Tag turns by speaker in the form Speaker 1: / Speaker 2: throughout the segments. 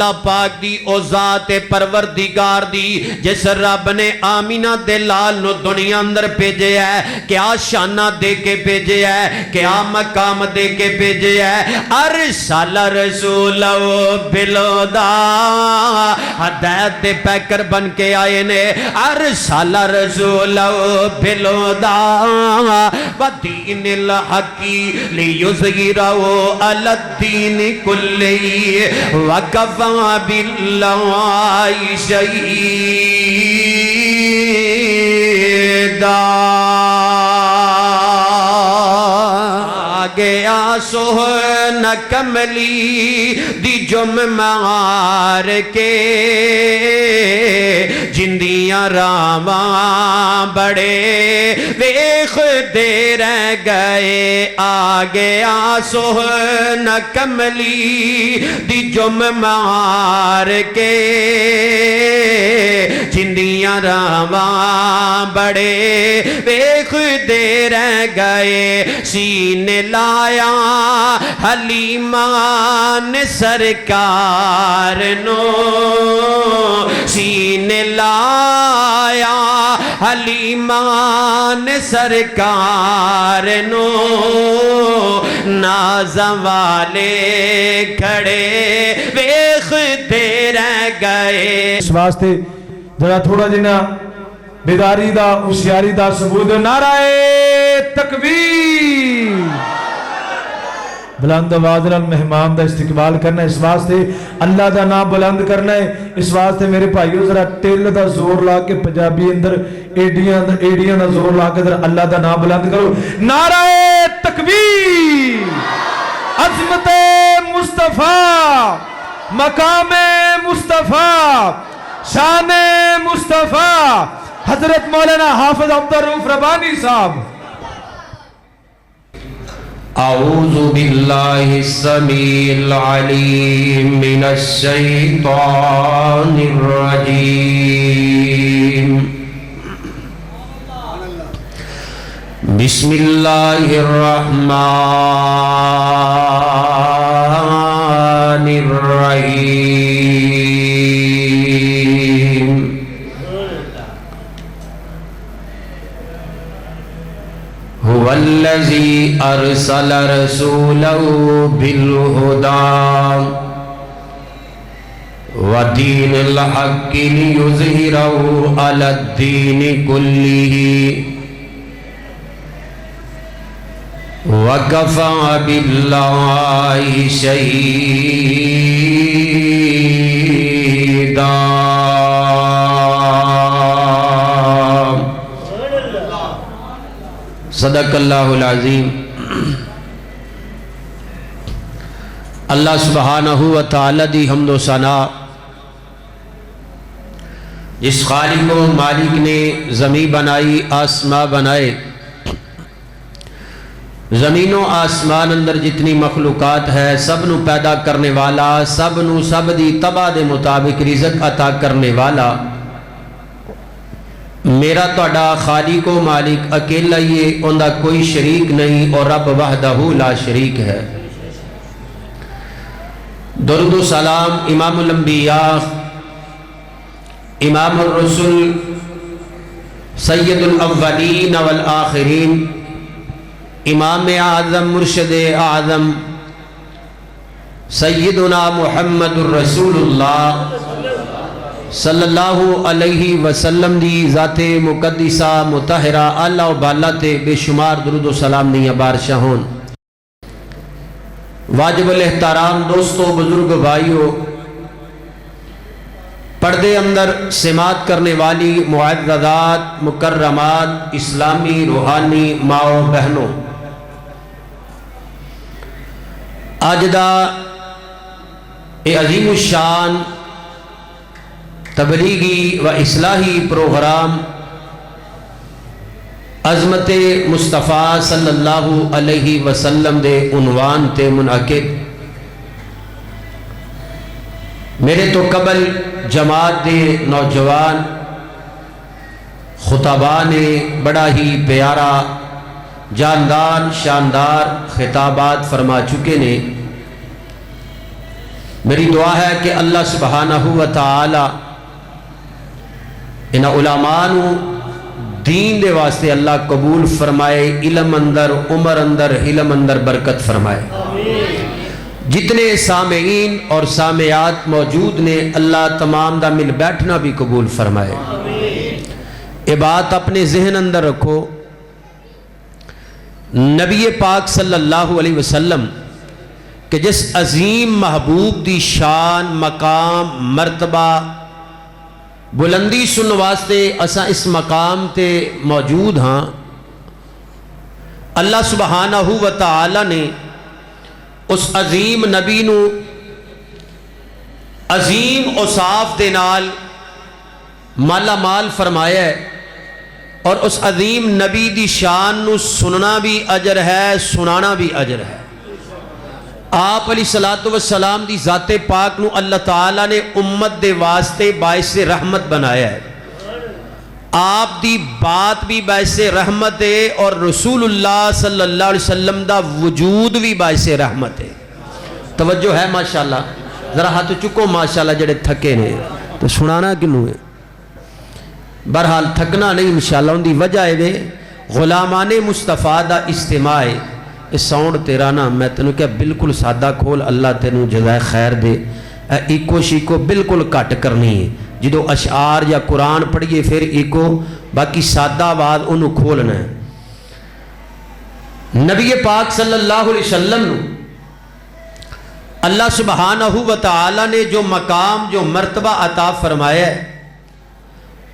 Speaker 1: اللہ پاک دی او ذات پروردگار دی جس رب نے آمینہ دے لال نو دنیا اندر بھیجے ہے، کیا شانہ دے کے بھیجے ہے، کیا مقام دے کے بھیجے ہے۔ ارسل رسولو بالہدی، ہدایت دے پیکر بن کے آئے نے۔ ارسل رسولو بالہدی ودین الحق لیظہرہ علی الدین کلہ وکفی باللہ شہیدا۔ گیا سوہن کملی دی جم مار کے، جندیاں راواں بڑے ویخ دے رہ گئے۔ آ گیا سوہن کملی دی جم مار کے، جندیاں راواں بڑے ویخ دے رہ گئے۔ سینے لایا حلیمان سرکار نو، سینے لایا حلیمان سرکار نو، نازاں والے کھڑے ویخ دے رہ گئے۔
Speaker 2: اس واسطے ذرا تھوڑا جنا بیداری دا ہوشیاری دا ثبوت نعرہ تکبیر، بلند آواز نال مہمان دا استقبال کرنا ہے۔ اس واسطے اللہ دا نام بلند کرنا ہے۔ اس واسطے میرے بھائیو ذرا ٹل دا زور لا کے پنجابی اندر ایڈیاں دا زور لا کے ذرا اللہ دا نام بلند کرو۔ نعرہ تکبیر، عظمت مصطفیٰ، مقام مصطفیٰ، شان مصطفیٰ، حضرت مولانا حافظ عبدالرؤوف ربانی صاحب۔
Speaker 1: اعوذ باللہ السمیع العلیم من الشیطان الرجیم، بسم اللہ الرحمن الرحیم۔ هو الذي أرسل رسوله بالهدى ودين الحق ليظهره على الدين كله وكفى بالله شهيدا۔ صدق اللہ العظیم۔ اللہ سبحانہ و تعالی دی حمد و ثنا، جس خالق و مالک نے زمین بنائی، آسمان بنائے، زمین و آسمان اندر جتنی مخلوقات ہے سب نو پیدا کرنے والا، سب نو سب دی طبع دے مطابق رزق عطا کرنے والا، میرا توڑا خالق و مالک اکیلا ہی ہے، اندھا کوئی شریک نہیں، اور رب وحدہ لا شریک ہے۔ درود و سلام امام الانبیاء، امام الرسل، سید الاولین والآخرین، امام اعظم، مرشد اعظم، سیدنا محمد الرسول اللہ صلی اللہ علیہ وسلم دی ذات مقدسہ مطہرہ اعلیٰ و بالا تے بے شمار درود و سلام نہیں بارشاہون۔ واجب الاحترام دوستو، بزرگ بھائیو، پردے اندر سماعت کرنے والی معززات، مکرمات، اسلامی روحانی ماؤں بہنوں، آج دا اے عظیم الشان تبلیغی و اصلاحی پروگرام عظمت مصطفیٰ صلی اللہ علیہ وسلم دے عنوان تے منعقد۔ میرے تو قبل جماعت دے نوجوان خطباء نے بڑا ہی پیارا جاندار شاندار خطابات فرما چکے نے۔ میری دعا ہے کہ اللہ سبحانہ و تعالی ان علماء نو دین دے واسطے اللہ قبول فرمائے، علم اندر، عمر اندر، علم اندر برکت فرمائے۔ جتنے سامعین اور سامعات موجود نے اللہ تمام دا مل بیٹھنا بھی قبول فرمائے۔ یہ بات اپنے ذہن اندر رکھو، نبی پاک صلی اللہ علیہ وسلم کہ جس عظیم محبوب دی شان، مقام، مرتبہ، بلندی سن واسطے اساں اس مقام تے موجود ہاں، اللہ سبحانہ و تعالی نے اس عظیم نبی نو عظیم اوصاف دے نال مالا مال فرمایا ہے، اور اس عظیم نبی دی شان نو سننا بھی اجر ہے، سنانا بھی اجر ہے۔ آپ علیہ السلام دی ذات پاک نو اللہ تعالیٰ نے امت دے واسطے باعث رحمت بنایا ہے، آپ دی بات بھی باعث رحمت ہے، اور رسول اللہ صلی اللہ علیہ وسلم دا وجود بھی باعث رحمت ہے۔ توجہ ہے ماشاءاللہ؟ ذرا ہاتھ چکو ماشاءاللہ جڑے تھکے نے، تو سنانا کنوں ہے؟ بہرحال تھکنا نہیں انشاءاللہ، ان دی وجہ ہے غلامان مصطفیٰ دا اجتماع ہے۔ اس ساؤنڈ تیرا نا میں تینوں کیا بالکل سادہ کھول، اللہ تینوں جزائے خیر دے۔ ایکو شیکو بالکل کٹ کرنی ہے، جدو اشعار یا قرآن پڑھیے پھر ایکو، باقی سادہ آواز انہوں کھولنا ہے۔ نبی پاک صلی اللہ علیہ وسلم اللہ سبحانہ و تعالی نے جو مقام، جو مرتبہ عطا فرمایا ہے،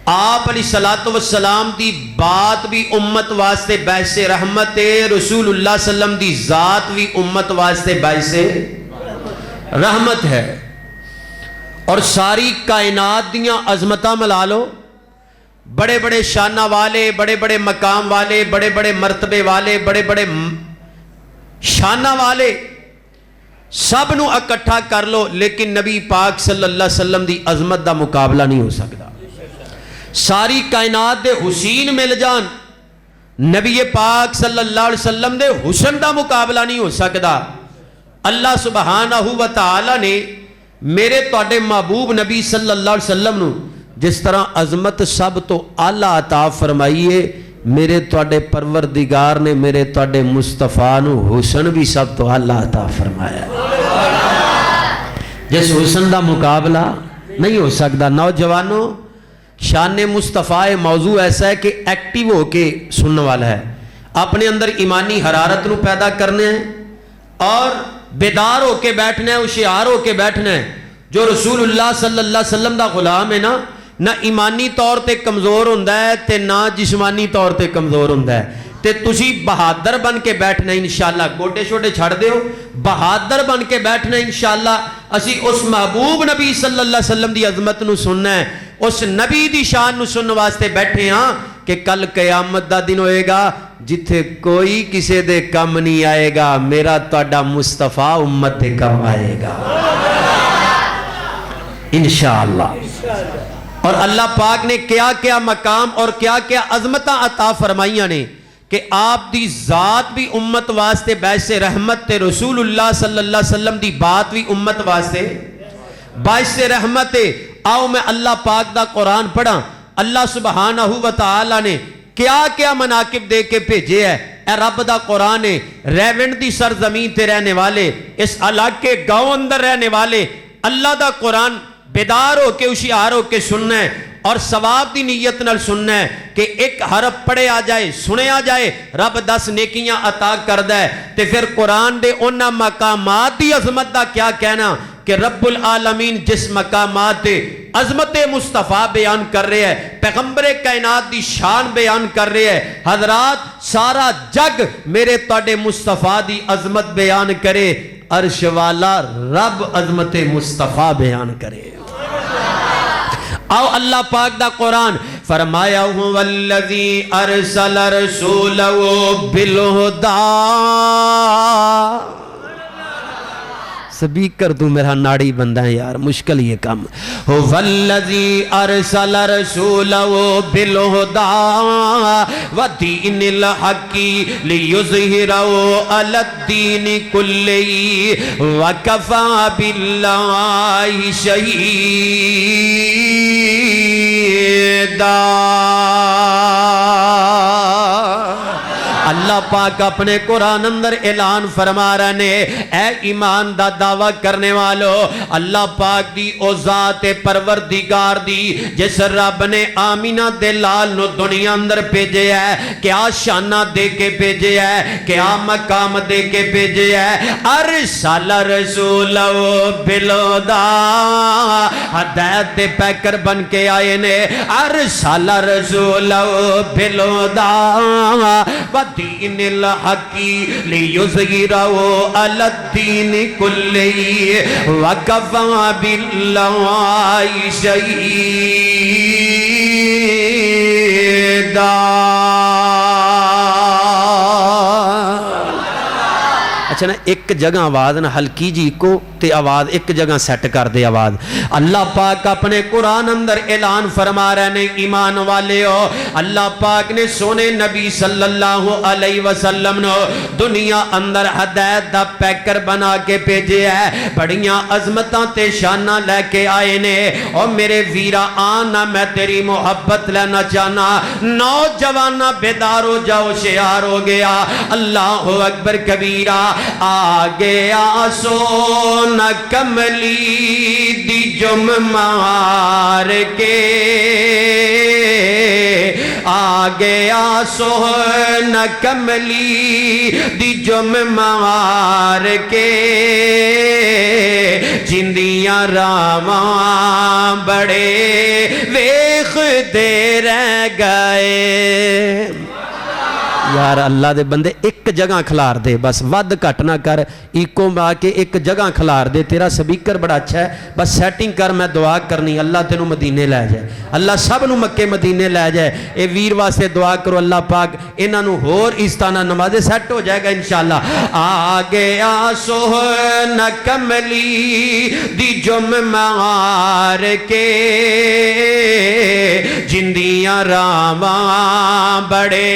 Speaker 1: آپ علیہ السلام دی بات بھی امت واسطے باعث رحمت ہے، رسول اللہ صلی اللہ علیہ وسلم دی ذات بھی امت واسطے باعث رحمت ہے۔ اور ساری کائنات دیاں عظمتاں ملا لو، بڑے بڑے شانہ والے، بڑے بڑے مقام والے، بڑے بڑے مرتبے والے، بڑے بڑے شانہ والے، سب نو اکٹھا کر لو، لیکن نبی پاک صلی اللہ علیہ وسلم دی عظمت دا مقابلہ نہیں ہو سکتا۔ ساری کائنات دے حسین مل جان، نبی پاک صلی اللہ علیہ وسلم دے حسن دا مقابلہ نہیں ہو سکتا۔ اللہ سبحانہ و تعالی نے میرے توڑے محبوب نبی صلی اللہ علیہ وسلم نو جس طرح عظمت سب تو اعلیٰ عطا فرمائیے، میرے توڑے پروردگار نے میرے توڑے مصطفیٰ نو حسن بھی سب تو اعلیٰ عطا فرمایا۔ جس حسن دا مقابلہ نہیں ہو سکتا۔ نوجوانوں، شان مصطفیٰ موضوع ایسا ہے کہ ایکٹیو ہو کے سننے والا ہے، اپنے اندر ایمانی حرارت نو پیدا کرنے ہیں، اور بیدار ہو کے بیٹھنا ہے، ہوشیار ہو کے بیٹھنا ہے۔ جو رسول اللہ صلی اللہ علیہ وسلم دا غلام ہے نا، نہ ایمانی طور تے کمزور ہوندہ ہے تے نہ جسمانی طور تے کمزور ہوندہ ہے، تے تسی بہادر بن کے بیٹھنا ہے انشاءاللہ۔ گوٹے شوٹے چھڑ دے ہو، بہادر بن کے بیٹھنا ہے انشاءاللہ۔ اسی اس محبوب نبی صلی اللہ علیہ وسلم دی عظمت نو سننا ہے، اس نبی دی شان نو سننے واسطے بیٹھے ہاں کہ کل قیامت دا دن ہوئے گا جتھے کوئی کسے دے کم نہیں آئے گا، میرا توڑا مصطفیٰ امت دے کم آئے گا انشاءاللہ۔ اور اللہ پاک نے کیا کیا مقام اور کیا کیا عظمتہ عطا فرمائیاں نے کہ آپ دی ذات بھی امت واسطے باعث رحمت تے، رسول اللہ صلی اللہ علیہ وسلم دی بات بھی امت واسطے باعث رحمت ہے۔ آؤ میں اللہ پاک دا قرآن پڑھا، اللہ سبحانہ و تعالی نے کیا کیا مناقب دے کے بھیجے ہے۔ اے رب دا قرآن ہے، ریونڈ دی سرزمین تے رہنے والے، اس علاقے گاؤں اندر رہنے والے، اللہ دا قرآن بیدار ہو کے ہوشیار ہو کے سننا ہے، اور ثواب دی نیت نال سننا ہے کہ ایک حرف پڑھے آ جائے، سنے آ جائے، رب 10 نیکیاں عطا کردہ ہے۔ تے پھر قرآن دے انہا مقامات دی عظمت دا کیا کہنا کہ رب العالمین جس مقامات دے عظمت مصطفیٰ بیان کر رہے ہیں، پیغمبر کائنات دی شان بیان کر رہے ہیں۔ حضرات، سارا جگ میرے توڑے مصطفیٰ دی عظمت بیان کرے، عرش والا رب عظمت مصطفیٰ بیان کرے۔ آؤ اللہ پاک دا قرآن فرمایا هو الذی ارسل رسولہ بالہدی سپیکر تو میرا ناڑی بندہ ہے یار، مشکل یہ کام. والذی ارسل رسولہ بالہدی ودین الحق لیظہرہ علی الدین کلہ وکفی باللہ شہیدا. اللہ پاک اپنے قرآن اندر اعلان فرما رہے نے، اے ایمان دا دعویٰ کرنے والو، اللہ پاک دی او ذات پروردگار دی جس رب نے آمینہ دے لال نو دنیا اندر بھیجے ہے، کیا شانہ دے کے بھیجے ہے، کیا مقام دے کے بھیجے ہے. ارسل رسولہ بالہدی، ہدایت دے پیکر بن کے آئے نے. ارسل رسولہ بالہدی ودین الحق لیظہرہ علی الدین کلہ وکفی باللہ شہیدا. اچھا نا ایک جگہ آواز نا ہلکی جی کو تے آواز ایک جگہ سیٹ کر دے آواز. اللہ پاک اپنے قرآن اندر اعلان فرما رہے نے ایمان والے ہو، اللہ پاک نے سونے نبی صلی اللہ علیہ وسلم نے دنیا اندر ہدایت دا پیکر بنا کے بھیجے ہے، بڑیاں عظمتاں تے شانہ لے کے آئے نے. اور میرے ویرا آنا میں تیری محبت لینا چاہنا. نوجوانہ بیدار ہو جاؤ، شیار ہو گیا. اللہ اکبر کبیرہ. آگے آسو نہ کملی دی جم مار کے، آگے آسو نہ کملی دی جم مار کے، جندیاں راواں بڑے ویخ دے رہ گئے. یار اللہ دے بندے ایک جگہ کھلار دے، بس ود کٹ نہ کر، ایکو میں کے ایک جگہ کھلار دے. تیرا سپیکر بڑا اچھا ہے، بس سیٹنگ کر. میں دعا کرنی اللہ تینوں مدینے لے جائے، اللہ سب نو مکے مدینے لے جائے. اے ویر واسطے دعا کرو اللہ پاک انہاں نو ہور استانہ نمازے سیٹ ہو جائے گا انشاءاللہ. آگے آسو نہ کملی دی جم مار کے، جندیاں راواں بڑے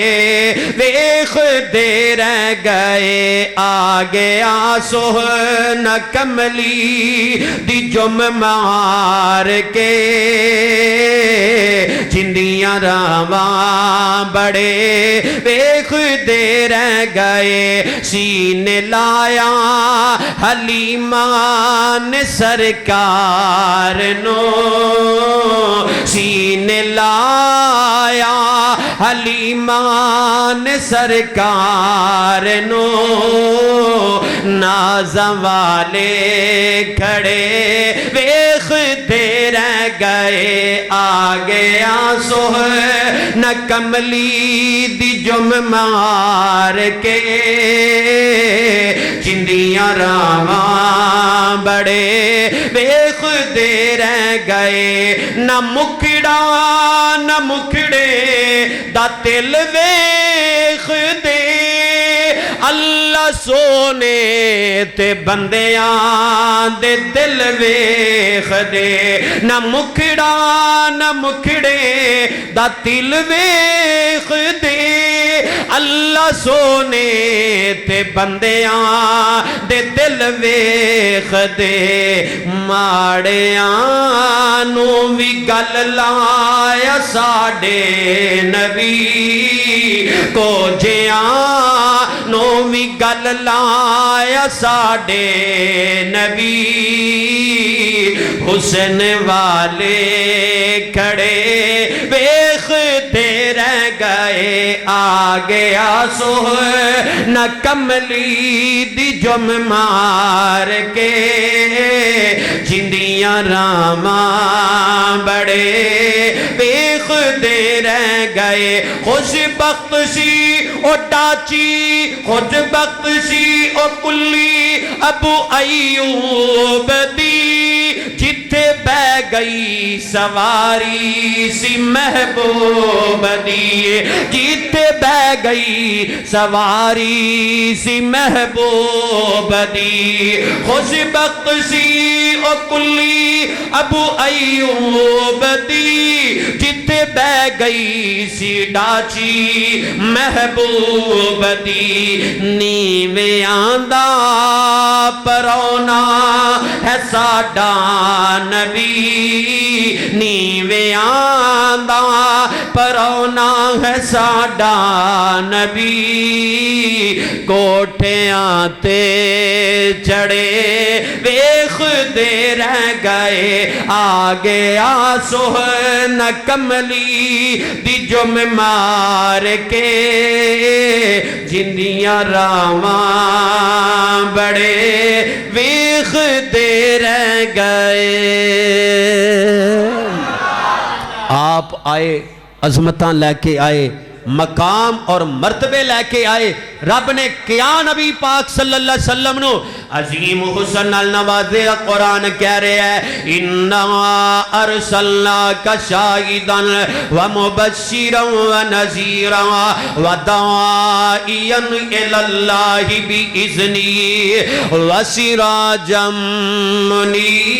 Speaker 1: ویخ دے رہ گئے. آگے آسو نہ کملی دی جم مار کے، جندیاں راواں بڑے ویخ دے رہ گئے. سینے لایا حلیمان سرکار نو، سینے لایا حلیمان سرکار نو، نازاں والے کھڑے ویخ دے رہ گئے. آگے آسو نہ کملی دی جم مار کے، جندیاں راواں بڑے ویخ دے رہ گئے. نہ مکھڑا نہ مکھڑے دا تل ویخ دے، اللہ سونے تے بندیاں دے دل ویخ دے. نہ مکھڑا نہ مکھڑے دا تل ویخ دے، اللہ سونے تے بندیاں دے دل ویخ دے. ماڑیاں نو بھی گل لایا ساڈے نبی، کوجیاں نو بھی گل لایا ساڈے نبی. حسن والے کھڑے ویخ دے رہ گئے. آگے آسو نہ کملی دی جم مار کے، جندیاں راواں بڑے ویخ دے رہ گئے. خوش بخت سی او ڈاچی، خوش بخت سی او کلی ابو ایوب دی، جتھے بہ گئی سواری سی محبوب دی جیتے بہ گئی سواری سی محبوب دی خوش بخت سی او کلی ابو ایوب دی جیتے بہ گئی سی ڈاچی محبوب دی نیویں آندا پرونا ہے ساڈا نبی نیویں آندا پرونا ہے ساڈا نبی کوٹھیاں تے چڑھے ویخ دے رہ گئے آگے سوہن کملی دی جم مار کے جندیاں راواں بڑے ویخ دے رہ گئے آپ آئے عظمتاں لے کے آئے مقام اور مرتبے لے کے آئے رب نے کیا نبی پاک صلی اللہ علیہ وسلم نو عظیم حسن النوازے قرآن کہہ رہے ہیں اِنَّا أَرْسَلْنَاكَ شَاهِدًا وَمُبَشِّرًا وَنَذِيرًا وَدَاعِيًا إِلَى اللَّهِ بِإِذْنِهِ وَسِرَاجًا مُنِيرًا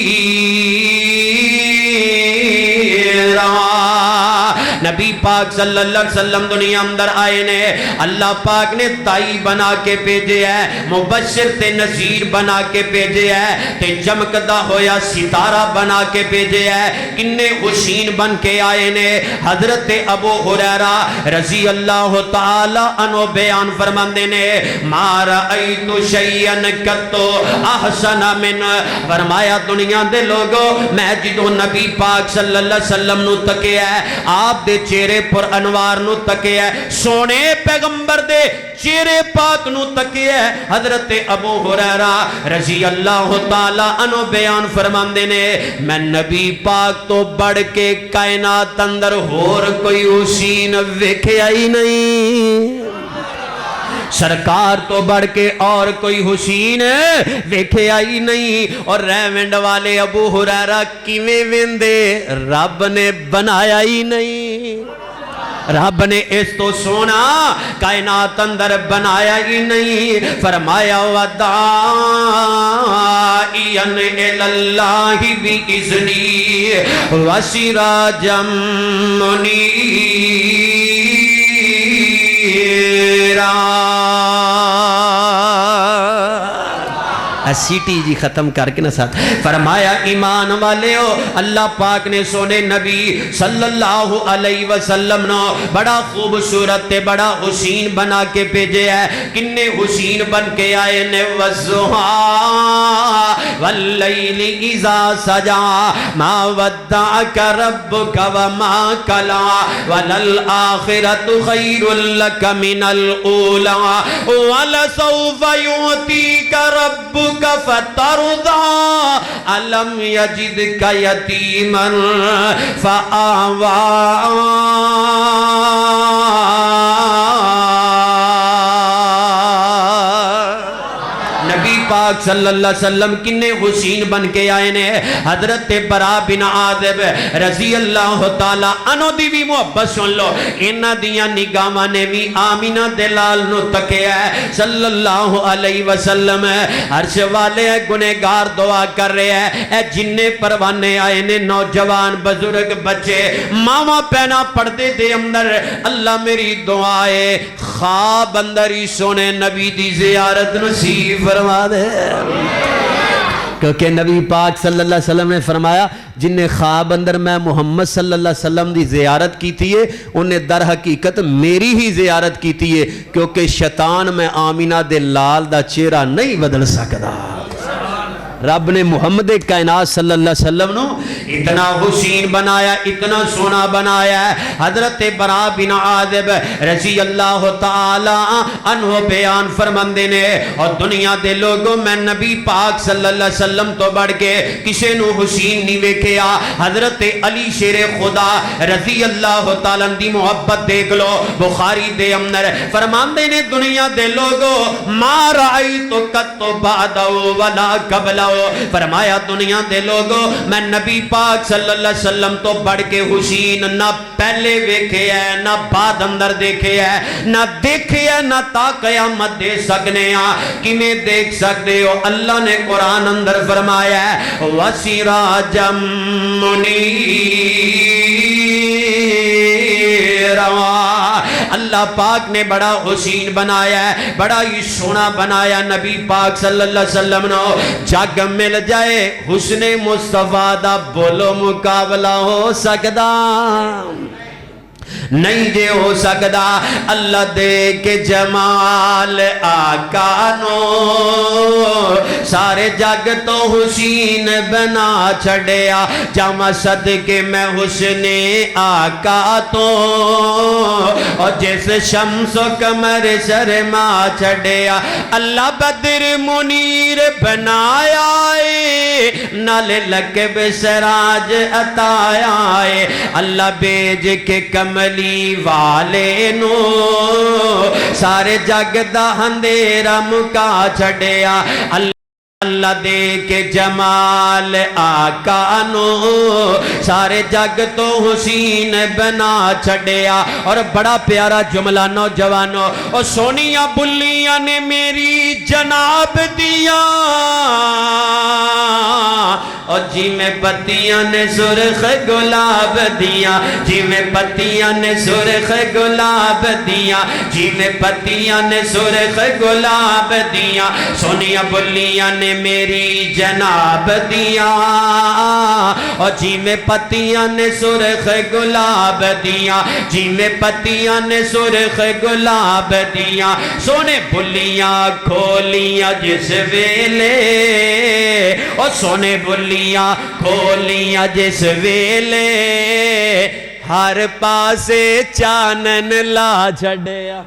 Speaker 1: نبی پاک صلی اللہ علیہ وسلم دنیا اندر آئے نے اللہ پاک نے دائی بنا کے بھیجے ہے مبشر تے نذیر بنا کے بھیجے ہے تے چمکدا ہویا ستارہ بنا کے بھیجے ہے کنے حسین بن کے آئے نے حضرت ابو ہریرہ رضی اللہ تعالی عنہ بیان فرماندے نے ما رأیت شیئا قط احسن من فرمایا دنیا دے لوگوں میں جدو نبی پاک صلی اللہ علیہ وسلم نو تکیا ہے آپ دے چہرے پر انوار نو تکیا ہے سونے پیغمبر دے چہرے پاک نو تکیا ہے حضرت ابو ہریرہ رضی اللہ تعالی عنہ بیان فرماندے نے میں نبی پاک تو بڑھ کے کائنات اندر اور کوئی حسین ویکھیا ہی نہیں سرکار تو بڑھ کے اور کوئی حسین ویکھے آئی نہیں اور ریونڈ والے ابو ہریرہ کیویں ویندے رب نے بنایا ہی نہیں رب نے اس تو سونا کائنات اندر بنایا ہی نہیں فرمایا وَدَاعِيًا إِلَى اللَّهِ بِإِذْنِهِ وَسِرَاجًا مُنِيرًا سیٹی جی ختم کر کے نہ ساتھ فرمایا ایمان والے ہو اللہ پاک نے سونے نبی صلی اللہ علیہ وسلم نو بڑا خوبصورت تے بڑا حسین بنا کے بھیجے ہے کنے حسین بن کے آئے نے وَالضُّحَىٰ وَاللَّيْلِ إِذَا سَجَىٰ مَا وَدَّعَكَ رَبُّكَ وَمَا قَلَىٰ وَلَلْآخِرَةُ خَيْرٌ لَكَ مِنَ الْأُولَىٰ وَلَسَوْفَ يُعْطِيكَ رَبُّكَ فترضى ألم يجدك يتيما فآوى نبی پاک صلی اللہ علیہ وسلم کنے حسین بن کے آئے نے حضرت برا بن عازب رضی اللہ تعالی عنہ دی بھی محبت سن لو انہ دیاں نگاہاں نے بھی آمینہ دلال نو تکیا ہے صلی اللہ علیہ وسلم عرش والے گنہگار دعا کر رہے ہیں اے جننے پروانے آئے نے نوجوان بزرگ بچے ماما پہنا پردے دے اندر اللہ میری دعائے خواب اندر ہی سونے نبی دی زیارت نصیب فرما دے کیونکہ نبی پاک صلی اللہ علیہ وسلم نے فرمایا جن نے خواب اندر میں محمد صلی اللہ علیہ وسلم دی زیارت کی تھی ہے انہیں در حقیقت میری ہی زیارت کی تھی ہے کیونکہ شیطان میں آمینہ دے لال دا چہرہ نہیں بدل سکتا رب نے محمد کائنات صلی اللہ علیہ وسلم نو اتنا حسین بنایا اتنا سونا بنایا ہے حضرت برا بن عازب رضی اللہ تعالی عنہ بیان فرماندے نے اور دنیا دے لوگوں میں نبی پاک صلی اللہ علیہ وسلم تو بڑھ کے کسے نو حسین نہیں ویکھیا حضرت علی شیر خدا رضی اللہ تعالی عنہ دی محبت دیکھ لو بخاری دے اندر فرماندے نے دنیا دے لوگوں ما رأیت قط بعد ولا قبل فرماؤ. فرمایا دنیا دے لوگو میں نبی پاک صلی اللہ علیہ وسلم تو بڑھ کے حسین نہ پہلے ویکھے ہے نہ بعد اندر دیکھے ہے نہ دیکھے ہے نہ تا قیامت دے سکنے ہاں. کیویں دیکھ سکتے ہو؟ اللہ نے قرآن اندر فرمایا ہے وَسِرَاجًا مُنِيرًا. اللہ پاک نے بڑا حسین بنایا ہے, بڑا ہی سونا بنایا نبی پاک صلی اللہ علیہ وسلم نو. جگ مل جائے حسن مصطفیٰ دا بولو مقابلہ ہو سکدا نہیں جے ہو سکدا. اللہ دے کے جمال آقا نو سارے جگ تو حسین بنا چھڑیا. جاما صدقے میں حسن آقا تو اور جس شمس و قمر شرما چھڑیا. اللہ بدر منیر بنایا ہے نال لقب سراج عطایا ہے. اللہ بیج کے کملی والے نو سارے جگ دا اندھیرا مکا چھڑیا. اللہ دے کے جمال آقا نو سارے جگ تو حسین بنا چھڑیا. اور بڑا پیارا جملہ نوجوانوں اور سونیاں بلیاں نے میری جناب دیا اور جی میں پتیاں نے سرخ گلاب دیا. جی میں پتیاں نے سرخ گلاب دیا. جی میں پتیاں نے سرخ گلاب دیا. سونیاں بلیاں نے میری جناب دیا اور جی میں پتیاں نے سرخ گلاب دیا. جی میں پتیاں نے سرخ گلاب دیا. سونے بلیاں کھولیاں جس ویلے اور سونے بلیاں کھولیاں جس ویلے ہر پاسے چانن لا چھڑیا.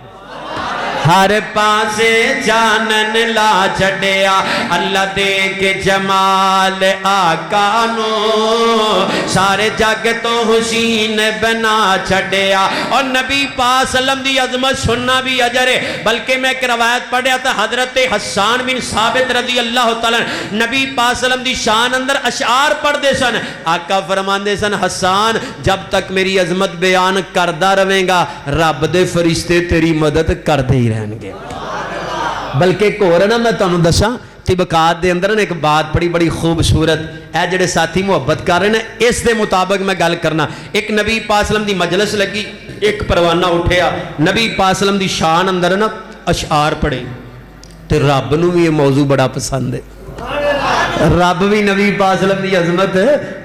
Speaker 1: ہر پاسے جانن لا چھڑیا. اللہ دے کے جمال آقا نو سارے جگ تو حسین بنا چھڑیا. اور نبی پاک صلی اللہ علیہ وسلم دی عظمت سننا بھی اجر ہے. بلکہ میں ایک روایت پڑھیا تھا حضرت حسان بن ثابت رضی اللہ تعالیٰ نبی پاک صلی اللہ علیہ وسلم دی شان اندر اشعار پڑھ دے سن. آقا فرمان دے سن حسان جب تک میری عظمت بیان کردہ رہیں گا رب دے فرشتے تیری مدد کر دے ہی رہن گے. بلکہ ایک اور نا میں تانوں دساں طبقات دے اندر ایک بات بڑی خوبصورت ہے. جڑے ساتھی محبت کر رہے ہیں اس دے مطابق میں گل کرنا. ایک نبی پاک صلی اللہ علیہ وسلم دی مجلس لگی, ایک پروانہ اٹھیا, نبی پاک صلی اللہ علیہ وسلم دی شان اندر نا اشعار پڑھے تے رب نو بھی یہ موضوع بڑا پسند ہے. رب بھی نبی پاک صلی اللہ علیہ وسلم دی عظمت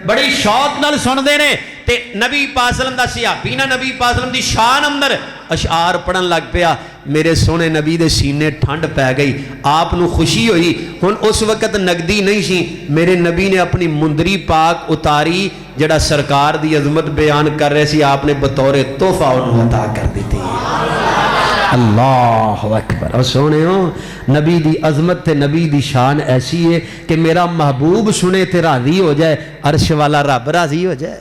Speaker 1: بڑی شوق نال سن دے نے. تے نبی پاک صلی اللہ علیہ وسلم دا صحابی نا نبی پاک صلی اللہ علیہ وسلم دی شان اندر اشعار پڑھن لگ پیا. میرے سونے نبی دے سینے ٹھنڈ پہ گئی, آپ نو خوشی ہوئی. ہن اس وقت نگدی نہیں سی, میرے نبی نے اپنی مندری پاک اتاری جڑا سرکار دی عظمت بیان کر رہے سی, آپ نے بطور تحفہ انہوں عطا کر دی تھی. اللہ اکبر. اور سونے ہو نبی دی عظمت تے نبی دی شان ایسی ہے کہ میرا محبوب سنے تے راضی ہو جائے, عرش والا رب راضی ہو جائے.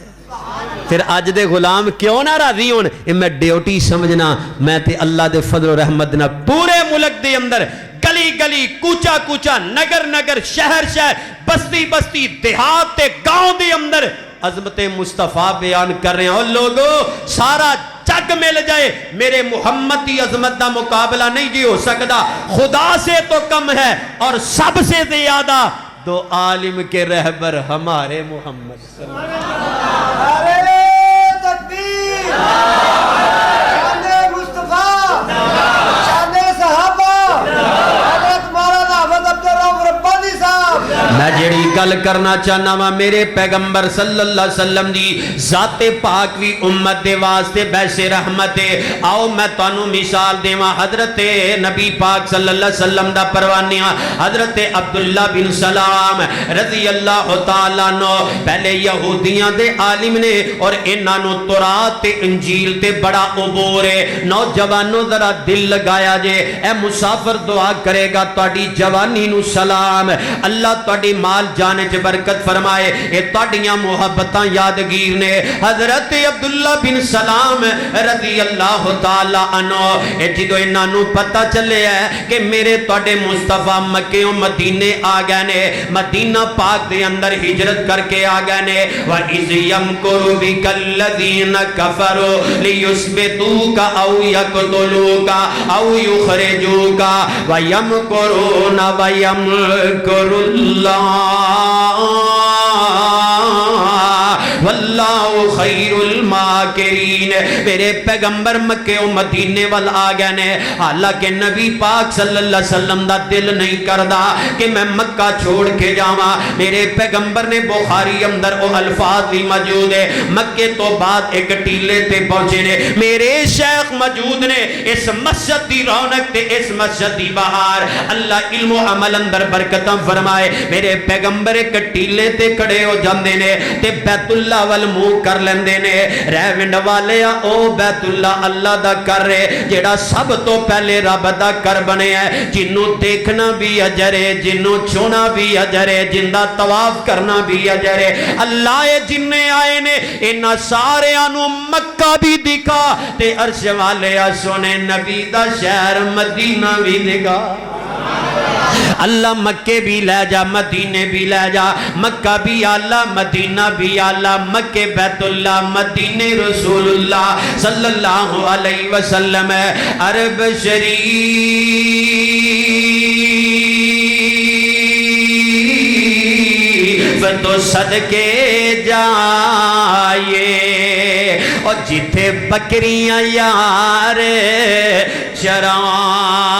Speaker 1: پھر آج دے غلام کیوں نہ راضی ہون؟ میں ڈیوٹی سمجھنا میں تے اللہ دے فضل و رحمت نہ پورے ملک دے اندر گلی گلی کوچا کوچا نگر نگر شہر شہر بستی بستی دیہات تے گاؤں دے اندر عظمت مصطفیٰ بیان کر رہے ہیں. اور لوگوں سارا جگ مل جائے میرے محمد کی عظمت دا مقابلہ نہیں جی ہو سکتا. خدا سے تو کم ہے اور سب سے زیادہ دو عالم کے رہبر ہمارے محمد صلی اللہ علیہ وسلم. میں جیڑی گل کرنا چاہنا وا میرے پیغمبر صلی اللہ علیہ وسلم دی ذات پاک وی امت دے واسطے بیس رحمت ہے. آؤ میں تانوں مثال دیواں. حضرت نبی پاک صلی اللہ علیہ وسلم دا پروانیاں حضرت عبداللہ بن سلام رضی اللہ تعالیٰ عنہ پہلے یہودیاں دے عالم نے اور انہاں نو تورات تے انجیل تے بڑا عبور ہے. نوجوانوں ذرا دل لگایا جے, اے مسافر دعا کرے گا تہاڈی جوانی نو سلام. اللہ تواڈی مال جان چ برکت فرمائے اے تواڈیاں محبتاں یادگیر نے حضرت عبداللہ بن سلام رضی اللہ تعالی عنہ اے جدوں انہاں نوں پتہ چلے ہے کہ میرے تواڈے مصطفیٰ مکے و مدینے آ گئے نے مدینہ پاک دے اندر ہجرت کر کے آ گئے نے وَإِذْ يَمْكُرُ بِكَ الَّذِينَ كَفَرُوا لِيُثْبِتُوكَ أَوْ يَقْتُلُوكَ أَوْ يُخْرِجُوكَ وَيَمْكُرُونَ وَيَمْكُرُ اللَّهُ واللہ خیر الماکرین میرے پیغمبر مکے و مدینے وال آ گئے نے حالانکہ نبی پاک صلی اللہ علیہ وسلم دا دل نہیں کردا کہ میں مکہ چھوڑ کے جاواں میرے پیغمبر نے بخاری اندر وہ الفاظ بھی موجود ہے مکے تو بعد ایک ٹیلے تے پہنچے نے میرے شیخ موجود نے اس مسجد دی رونق تے اس مسجد دی بہار اللہ علم و عمل اندر برکتاں فرمائے میرے پیغمبر ایک ٹیلے تے کھڑے ہو جاندے نے تے بیت اللہ وال منہ کر لیندے نے ریونڈ والے او بیت اللہ اللہ دا کر رہے جیڑا سب تو پہلے رب دا کر بنے ہے جنوں دیکھنا بھی اجر ہے جنوں چھونا بھی اجر ہے جندہ طواف کرنا بھی اجر ہے اللہ جننے آئے نے انہاں سارے انو مکہ بھی دکھا تے عرش والے سونے نبی دا شہر مدینہ بھی دکھا اللہ مکے بھی لے جا مدینے بھی لے جا مکہ بھی آلہ مدینہ بھی آلہ مکے بیت اللہ مدینے رسول اللہ صلی اللہ علیہ وسلم عرب شریف تو صدقے جائے اور جتھے بکریاں یار چرائیاں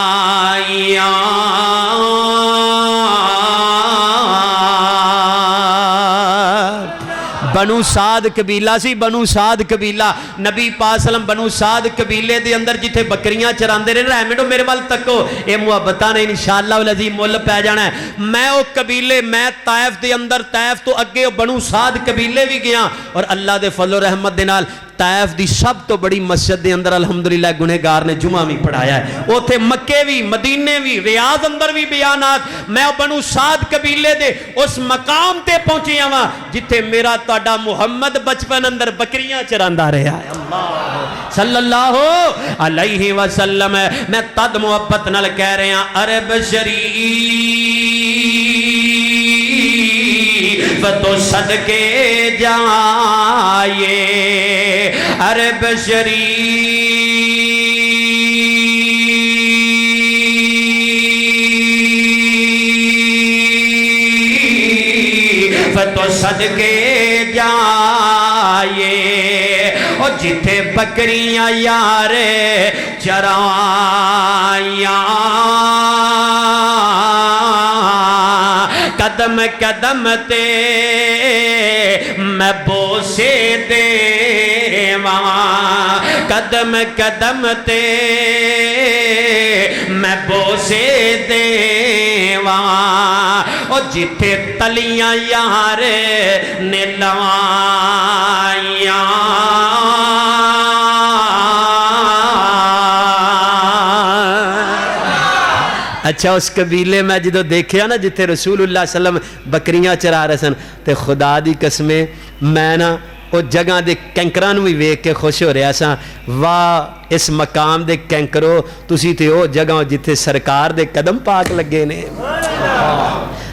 Speaker 1: بنو سعد قبیلہ سی بنو سعد قبیلہ نبی پاک سلام بنو سعد قبیلے دے اندر جتھے بکریاں چراندے رہے رحمتو میرے وال تکو اے محبتاں نے انشاءاللہ والعظیم مول پہ جانا ہے میں او قبیلے میں طائف دے اندر طائف تو اگے بنو سعد قبیلے بھی گیا اور اللہ دے فضل و رحمت دے نال طائف دی سب تو بڑی مسجد دے اندر الحمدللہ گنہگار نے جمعہ بھی پڑھایا ہے اوتھے مکے بھی مدینے بھی ریاض اندر بھی بیانات میں بنو سعد قبیلے دے اس مقام تے پہنچی ہوا جتھے میرا تاڈا محمد بچپن اندر بکریاں چراندا رہا ہے اللہ صلی اللہ علیہ وسلم میں تد محبت نال کہہ رہے ہیں عرب شریف تو صدقے جائے عرب شریف تو صدقے جائے اور جتھے بکریاں یار چرائیاں قدم قدم تے میں بوسے دیواں قدم قدم تے میں بوسے دیواں اور جتھے تلیاں یار نے لوائیاں اچھا اس قبیلے میں جدو دیکھیا نا جتھے رسول اللہ صلی اللہ علیہ وسلم بکریاں چرا رہے سن تے خدا دی قسمیں میں نا وہ جگہ دے کینکران بھی ویک کے خوش ہو رہا سا واہ اس مقام دے کینکرو تسی تے او جگہ جتھے سرکار دے قدم پاک لگے نے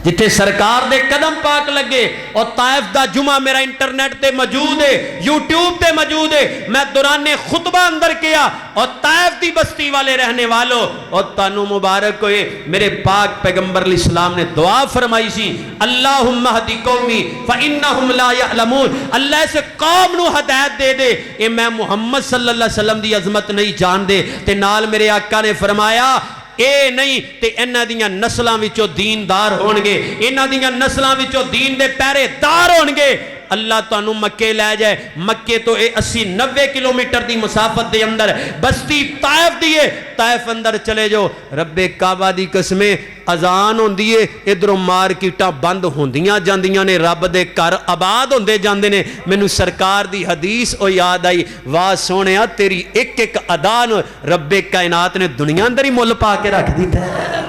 Speaker 1: جتھے سرکار دے قدم پاک لگے اور طائف دا جمعہ میرا انٹرنیٹ تے موجود ہے یوٹیوب تے موجود ہے میں دوران خطبہ اندر کیا اور طائف دی بستی والے رہنے والوں اور تانو مبارک ہوئے میرے پاک پیغمبر علیہ السلام نے دعا فرمائی سی اللہم اہدی قومی فإنہم لا یعلمون اللہ سے قوم نو ہدایت دے دے اے میں محمد صلی اللہ علیہ وسلم دی عظمت نہیں جان دے تے نال میرے آقا نے فرمایا اے نہیں تے انہاں دیاں نسلاں وچوں دیندار ہونگے انہاں دیاں نسلاں وچوں دین دے پہرے دار ہونگے اللہ تانوں مکے لے جائے مکے تو اے 80-90 کلومیٹر دی مسافت دے اندر بستی طائف دیئے طائف اندر چلے جو رب کعبہ دی قسمیں اذان ہوندی ہے ادھروں مارکیٹاں بند ہوندیاں جاندیاں نے رب دے گھر آباد ہوندے جاندے نے مینوں سرکار دی حدیث او یاد آئی واہ سونیا تیری ایک ایک ادان رب کائنات نے دنیا اندر ہی مول پا کے رکھ دیتا ہے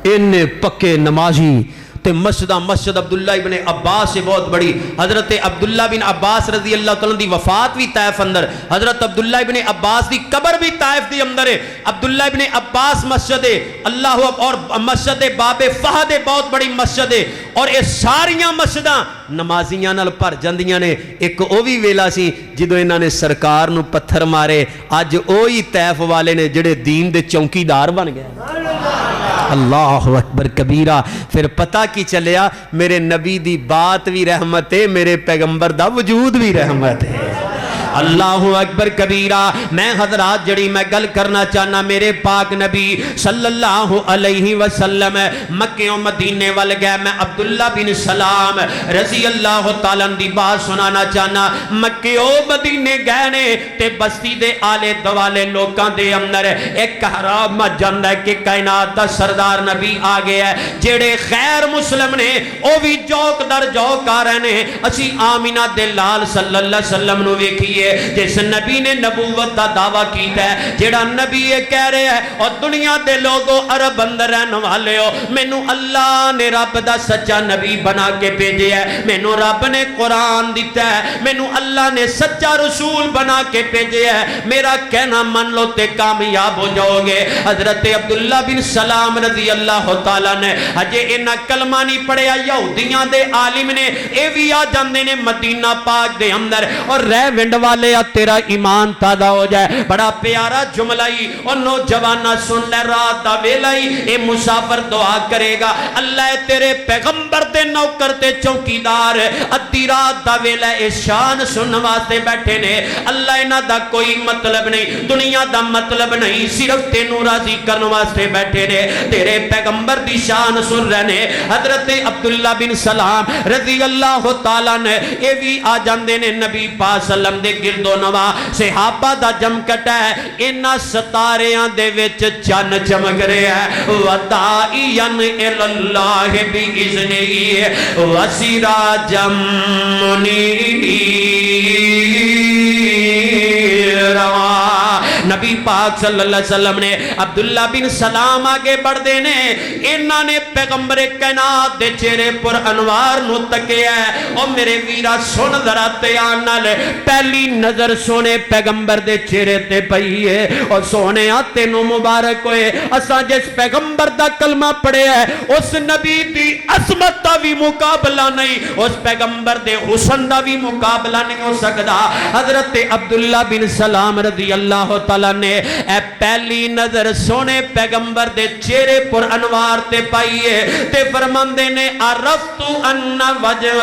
Speaker 1: ان پکے نمازی تے مسجد عبداللہ ابن عباس سے بہت بڑی. حضرت عبداللہ بن عباس رضی اللہ تعالیٰ دی وفات بھی طائف اندر, حضرت عبداللہ ابن عباس دی قبر بھی طائف دی اندر ہے. عبداللہ ابن عباس مسجد اللہ اور مسجد باب فہد بہت بڑی مسجد ہے, اور یہ ساریاں مسجداں نمازیاں نال بھر جاندیاں نے. ایک او بھی ویلا سی جدو انہاں نے سرکار نو پتھر مارے, اج اوہی طائف والے نے جڑے دین دے چوکیدار بن گئے. اللہ اکبر کبیرہ. پھر پتہ کی چلیا میرے نبی دی بات بھی رحمت ہے, میرے پیغمبر دا وجود بھی رحمت ہے. اللہ اکبر کبیرہ. میں حضرات جڑی میں گل کرنا چاہنا, میرے پاک نبی صلی اللہ علیہ وسلم مکہ و مدینے وال گئے. میں عبداللہ بن سلام رضی اللہ تعالیٰ دی بات سنانا چاہنا. مکہ و مدینے گئے نے تے بستی دے آلے دوالے لوکاں دے اندر ایک حرام مچ جاندا ہے کہ کائنات دا سردار نبی آ گیا ہے. جڑے غیر مسلم نے او بھی جوک در جوک آ رہے ہیں. اسی آمینہ دے لال صلی اللہ علیہ وسلم نو ویکھیے جس نبی نے نبوت دا دعویٰ کیتا ہے, جیڑا نبی یہ کہہ رہے ہیں اور دنیا دے لوگوں عرب اندر رہن والے ہو, مینوں اللہ نے رب دا سچا نبی بنا کے بھیجے ہے, مینوں رب نے قرآن دیتا ہے, مینوں اللہ نے سچا رسول بنا کے بھیجے ہے, میرا کہنا من لو تے کامیاب ہو جاؤ گے. حضرت عبداللہ بن سلام رضی اللہ تعالیٰ نے ہجے انہاں کلمہ نہیں پڑھیا, یہودیاں دے عالم نے اے بھی آ جاندے نے مدینہ پاک دے اندر اور رہ ونڈ والے تیرا ایمان تازہ ہو جائے. بڑا پیارا جملہ ہی اور نوجوانہ سن لے, رات دا ویلا ہی اے مسافر دعا کرے گا, اللہ تیرے پیغمبر دے نوکر تے چوکیدار ادھی رات دا ویلا اے شان سن واسطے بیٹھے نے. اللہ انہاں دا کوئی مطلب نہیں, دنیا دا مطلب نہیں, صرف تینوں راضی کرن واسطے بیٹھے نے, تیرے پیغمبر دی شان سن رہے نے. حضرت عبداللہ بن سلام رضی اللہ تعالیٰ نے اے بھی آ جاندے نے نبی پاک صلی اللہ علیہ وسلم دے گردو نوا. صحابہ دا جم کٹا ہے, انہاں ستاریاں دے وچ چن چمک رہے ہیں. ودائین الاللہ بِإِذْنِهِ وَسِرَاجًا مُنِيرًا. نبی پاک صلی اللہ علیہ وسلم نے عبداللہ بن سلام آگے بڑھ دینے, انہاں نے پیغمبر کائنات دے چہرے پر انوار نو تکے ہے. او میرے ویرا سن ذرا تیان نال, پہلی نظر سونے پیغمبر دے چہرے تے پئی ہے, اور سونے آتے نو مبارک ہوئے. اساں جس پیغمبر دا کلمہ پڑھے ہے اس نبی دی عظمت دا بھی مقابلہ نہیں, اس پیغمبر دے حسن دا بھی مقابلہ نہیں ہو سکتا. حضرت عبداللہ بن سلام رضی اللہ تعالیٰ نے اے پہلی نظر سونے پیغمبر دے چہرے پر انوار تے پائیے تے فرماندے نے عرفت ان وجہ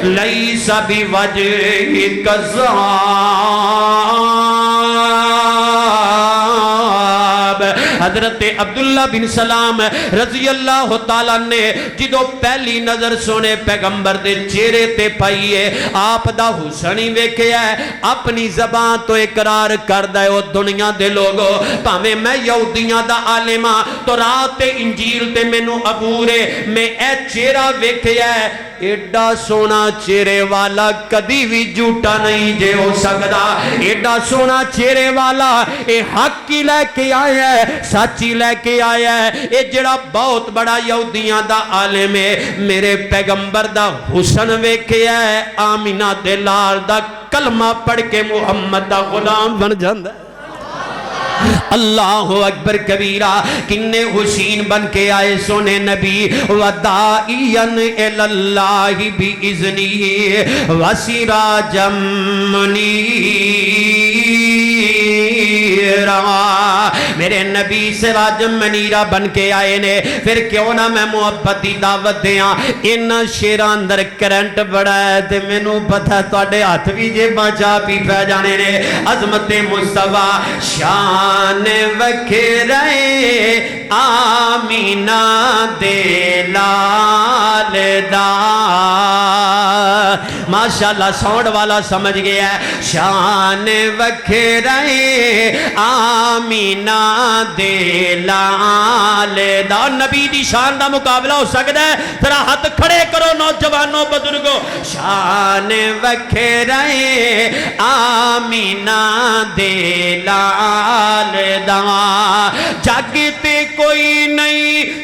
Speaker 1: لیس بی وجہ کذاب. حضرت عبداللہ بن سلام رضی اللہ تعالیٰ نے جدو پہلی نظر سونے پیغمبر دے چہرے تے پائیے, آپ دا حسن ہی ویکھے ہے, اپنی زبان تو اقرار کردہ ہے او دنیا دے لوگو, پاویں میں یہودیاں دا عالمہ تو رات انجیل تے مینوں عبورے میں اے چہرہ ویکھے ہے. ایڈا سونا چہرے والا کدی بھی جھوٹا نہیں جے ہو سکتا. ایڈا سونا چہرے والا اے حق کی لے کے آیا ہے, سچی لے کے آیا ہے. اے جڑا بہت بڑا یہودیاں دا عالم ہے, میرے پیغمبر دا حسن ویکھے ہے, آمینہ دے لال دا کلمہ پڑھ کے محمد دا غلام بن جاندا ہے. اللہ اکبر کبیرہ. کنے حسین بن کے آئے سونے نبی, ودائین الاللہ بِإِذْنِهِ وَسِرَاجًا مُنِيرًا. میرے نبی سراج منیرہ بن کے آئے نے. پھر کیوں نہ میں محبتی دعوت دیاں, ان شیران اندر کرنٹ بڑا ہے تے میں نو پتہ توڑے ہاتھ بھی جے بچا پی پہ جانے نے. عظمت مصطفیٰ شان وکھرے آمینہ دے لال دا. ماشاءاللہ ساؤنڈ والا سمجھ گیا ہے. شان وکھرے آمینہ دے لال دا. نبی دی شان دا مقابلہ ہو سکتا ہے؟ ذرا ہاتھ کھڑے کرو نوجوانوں بزرگوں. شان وکھرے آمینہ دے لال دا. جاگتے کوئی نہیں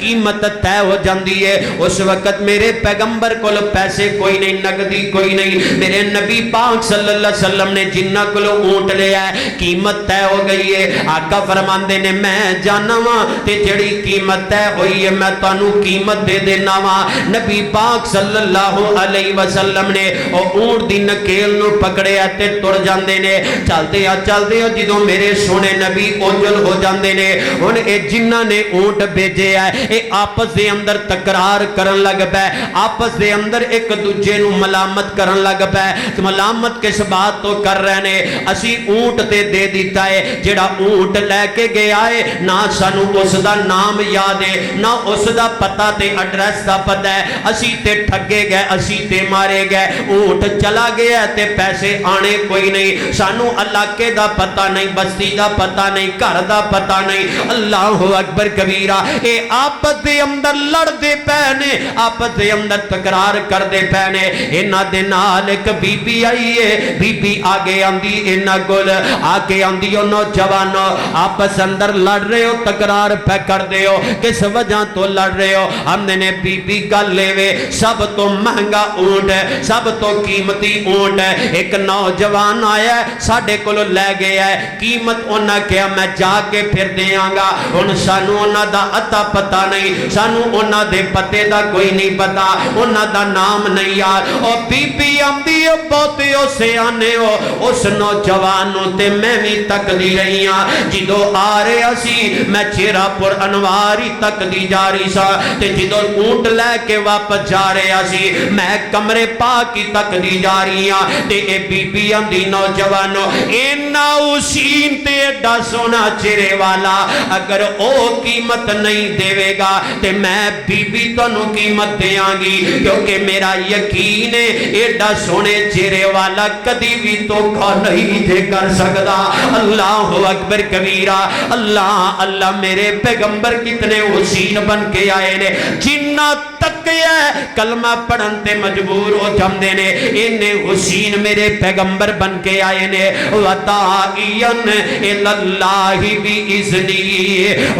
Speaker 1: قیمت طے ہو جاندی ہے. اس وقت میرے پیغمبر کول پیسے کوئی نہیں, نقدی کوئی نہیں. میرے نبی پاک صلی اللہ علیہ وسلم نے جنہ کولو اونٹ لیا ہے قیمت طے ہو گئی ہے. آقا فرماندے نے میں جانا وا تے جڑی قیمت طے ہوئی ہے میں تانوں قیمت دے دینا وا. نبی پاک صلی اللہ علیہ وسلم نے او اونٹ دی نکیل نو پکڑیا تے ٹر جاندے نے. چلدے جدوں میرے سونے نبی اوجل ہو جاندے نے. ہن اے جنہاں نے اونٹ بھیجے ہے اے آپس دے اندر تکرار کرن لگ پے, آپس دے اندر ایک دوجے نو ملامت کرن لگ پے. ملامت کس بات تو کر رہے نے, اسی اونٹ تے دے دیتا ہے, جڑا اونٹ لے کے گیا ہے نہ سانو اس دا نام یاد ہے نہ اس دا پتہ تے ایڈریس دا پتہ ہے. اسی تے ٹھگے گئے, اسی تے مارے گئے. اونٹ چلا گیا تے پیسے آنے کوئی نہیں. سانو علاقے دا پتہ نہیں, بستی دا پتہ نہیں, گھر دا پتہ نہیں. اللہ اکبر کبیرہ. اے آپس دے اندر لڑ دے پے نے, آپس دے اندر تکرار کر دے پے نے. انہاں دے نال ایک بی بی آئی ہے, بی بی آگے آندی انہاں کول آگے آندی او نوجوانو آپس اندر لڑ رہے ہو, تکرار پہ کر دے ہو, کس وجہ تو لڑ رہے ہو. ہم نے بی بی گل لے وے سب تو مہنگا اونٹ ہے, سب تو قیمتی اونٹ ہے. ایک نوجوان آیا ہے ساڈے کولو لے گیا ہے, قیمت انہاں کہا میں جا کے پھر دیاں گا. ہن سانو انہاں دا اتا پتہ نہیں, سانو انہاں دے پتے دا کوئی نہیں پتا, انہاں دا نام نہیں یار. او بی بی آندی او بہتے ہو سیانے ہو, اس نوجوانوں تے میں بھی تک دی رہی ہاں. جدو آ رہے اسی میں چہرہ پر انواری تک دی جا رہی سا, تے جدو اونٹ لے کے واپس جا رہے اسی میں کمرے پاکی تک دی جا رہی ہاں. تے اے بی بی آندی نوجوانوں اینا حسین تے ایڈا سونا چہرے والا, اگر او قیمت نہیں دے گا تے میں بی بی تانوں قیمت دیاں گی, کیونکہ میرا یقین ہے ایڈا سونے چہرے والا کدی بھی دھوکا نہیں دے کر سکتا. اللہ اکبر کبیرہ. اللہ اللہ میرے پیغمبر کتنے حسین بن کے آئے نے, جنہ تک ہے کلمہ پڑھن تے مجبور ہو جاندے نے, انہیں حسین میرے پیغمبر بن کے آئے نے. وَدَاعِيًا إِلَى اللَّهِ بِإِذْنِهِ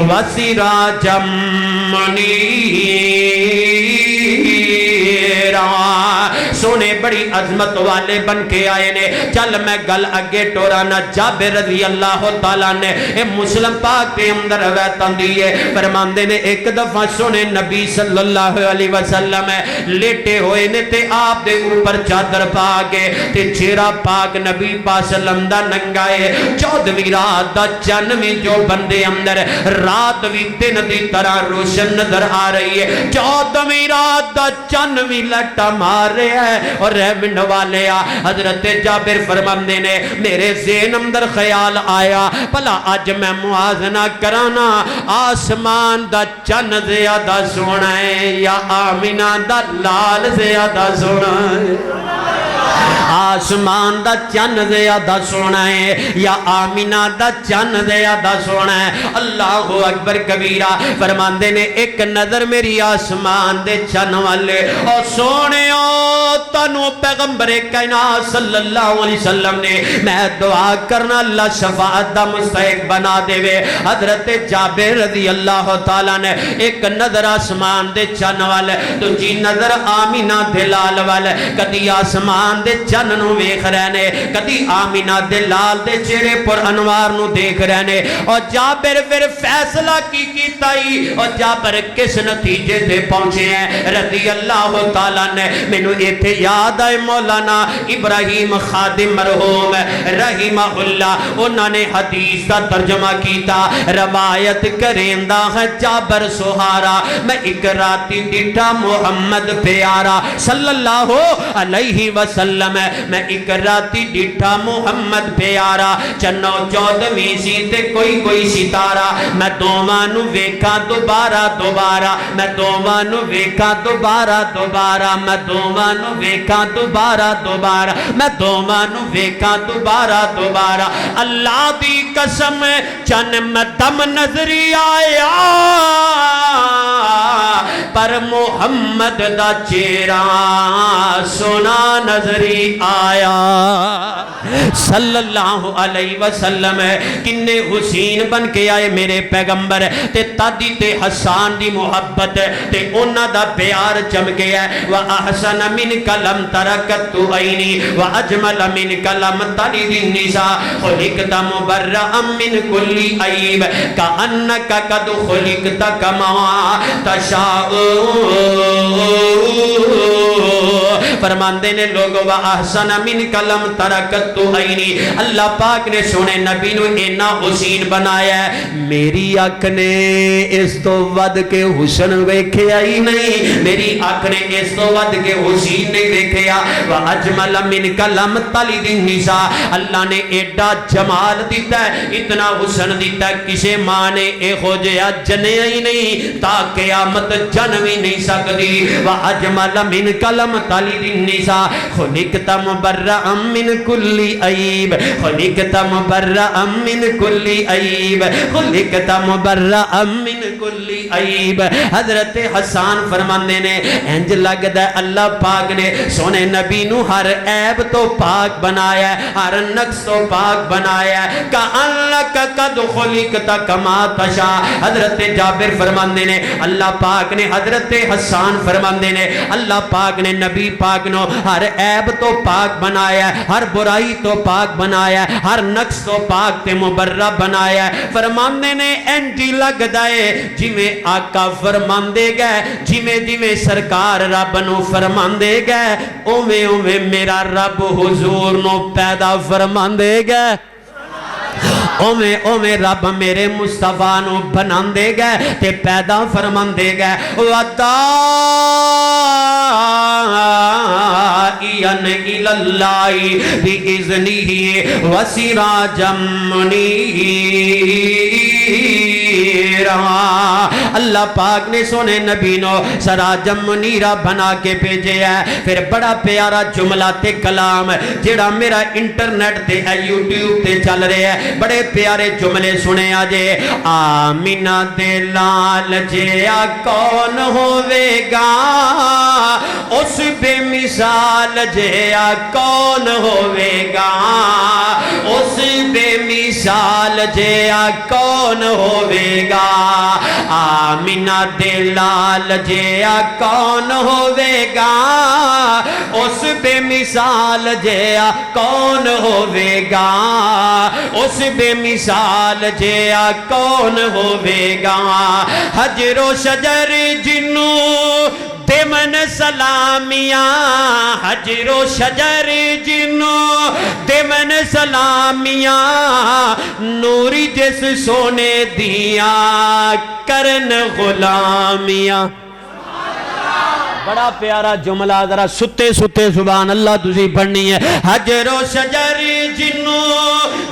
Speaker 1: وَسِرَاجًا مُنِيرًا. سونے بڑی عظمت والے بن کے آئے نے. چل میں گل اگے ٹورانا. جابر رضی اللہ تعالیٰ نے اے مسلم پاک کے اندر روایتاں دیئے فرماندے نے ایک دفعہ سونے نبی صلی اللہ علیہ وسلم لیٹے ہوئے نے تے آپ دے اوپر چادر پاکے تے چہرہ پاک نبی پاک صلی اللہ علیہ وسلم دا ننگائے. 14ویں رات دا چنویں جو بندے اندر رات بھی دن دی طرح روشن نظر آ رہی ہے. 14ویں رات دا چنویں لٹا مار رہے ہیں اور رحمن والے حضرت جابر فرماندے نے میرے ذہن اندر خیال آیا بھلا اج میں موازنہ کرانا آسمان دا چن زیادہ سونا ہے یا آمینہ دا لال زیادہ سونا ہے. آسمان دا چن زیادہ سونا ہے یا آمینہ دا چن زیادہ سونا ہے. اللہ اکبر کبیرہ. فرماندے نے ایک نظر میری آسمان دے چن والے اور سونے تنو پیغمبر کائنات صلی اللہ علیہ وسلم نے میں دعا کرنا اللہ شفاعت دا مستحق بنا دے وے. حضرت جابر رضی اللہ تعالیٰ نے ایک نظر آسمان دے چن والے تو جی نظر آمینہ دے لال والے. کدی آسمان دے چن نو ویکھ رہے نے, کدی آمینہ دے لال دے چہرے پر انوار نو دیکھ رہے نے. اور جابر پھر فیصلہ کی کیتا ہی اور جابر کس نتیجے تے پہنچے ہیں رضی اللہ تعالیٰ نے. مینوں ایتھے یاد آئے مولانا ابراہیم خادم مرحوم رحمہ اللہ, انہوں نے حدیث کا ترجمہ کیتا. روایت کریندا ہے جابر سہارا میں ایک راتی ڈٹھا محمد پیارا صلی اللہ علیہ وسلم, میں ایک راتی ڈٹھا محمد پیارا چنو 14ویں سی تے کوئی ستارہ میں دوواں نو ویکھاں دوبارہ دوبارہ, میں دوواں نو ویکھاں دوبارہ دوبارہ, میں دوواں نو ویکھاں دوبارہ دوبارہ, میں دوواں نو ویکھاں دوبارہ دوبارہ. اللہ دی قسم چن میں دم نظری آیا پر محمد دا چہرہ سونا نظری آیا صلی اللہ علیہ وسلم کنے حسین بن کے آئے میرے پیغمبر تے تادی تے حسان دی محبت تے اونا دا پیار چمکے ہے وَأَحْسَنَ مِنْكَ لَمْ تَرَكَتُّ عَيْنِي وَأَجْمَلَ مِنْكَ لَمْ تَلِدِ النِّسَاء خُلِقْتَ مُبَرَّأً مِنْ كُلِّ عَيْبٍ كَأَنَّكَ قَدْ خُلِقْتَ كَمَا تَشَاءُ فرماندے نے لوگوں وَأَحْسَنَ مِنْكَ لَمْ تَرَكَتُّ عَيْنِي اللہ پاک نے سونے نبی نو اینا حسین بنایا ہے میری آنکھ نے اس تو ود کے حسن ویکھیا ہی نہیں میری آنکھ نے اس تو ود کے حسین نہیں ویکھیا وَأَجْمَلَ مِنْكَ لَمْ تَلِدِ النِّسَاء اللہ نے ایڈا جمال دیتا ہے اتنا حسن دیتا ہے کسے ماں نے اے ہو جیا جنیا ہی نہیں تا قیامت جن بھی نہیں سکتی وَأَجْمَلَ مِنْكَ لَمْ تَلِدِ النِّسَاء خُلِقْتَ مُبَرَّأً مِنْ كُلِّ عَيْبٍ خُلِقْتَ مُبَرَّأً مِنْ كُلِّ عَيْبٍ خُلِقْتَ مُبَرَّأً مِنْ كُلِّ عَيْبٍ حضرت حسان فرماندے نے انج لگدا ہے اللہ پاک نے سونے نبی نو ہر عیب تو پاک بنایا ہے ہر نقص تو پاک بنایا ہے کأنک قد خلقت کما تشاء حضرت جابر فرماندے نے اللہ پاک نے حضرت حسان فرماندے نے اللہ پاک نے نبی پاک نو ہر عیب تو پاک بنایا ہے ہر برائی تو پاک بنایا ہے ہر نقص تو پاک تے مبرہ بنایا ہے فرماندے نے انجی لگدا ہے جی میں آقا فرماندے گئے جی میں سرکار رب نو فرماندے گئے اوے اوے میرا رب حضور نو پیدا فرماندے گئے اوے رب میرے مصطفیٰ نو بناندے گئے تے پیدا فرماندے گئے وَدَائِيًا إِلَى اللَّهِ بِإِذْنِهِ وَسِرَاجًا مُنِيرًا اللہ پاک نے سونے نبی نو سراجم منیرہ بنا کے بھیجے ہے پھر بڑا پیارا جملہ تے کلام جڑا میرا انٹرنیٹ تے ہے یوٹیوب تے چل رہے ہیں بڑے پیارے جملے سنے آجے آمینہ دے لال جیا کون ہوئے گا اس بے مثال جیا کون ہوئے گا اس بے مثال جیا کون ہوئے گا آمینہ دے لال جیا کون ہوئے گا اس بے مثال جیا کون ہوئے گا اس بے مثال جیا کون ہوئے گا حجر و شجر جنو دیمن سلامیاں حجر و شجر جنو دیمن سلامیاں نوری جس سونے دیا کرن غلامیاں بڑا پیارا جملہ ذرا ستے ستے سبحان اللہ تسی پڑھنی ہے حجر و شجر جنو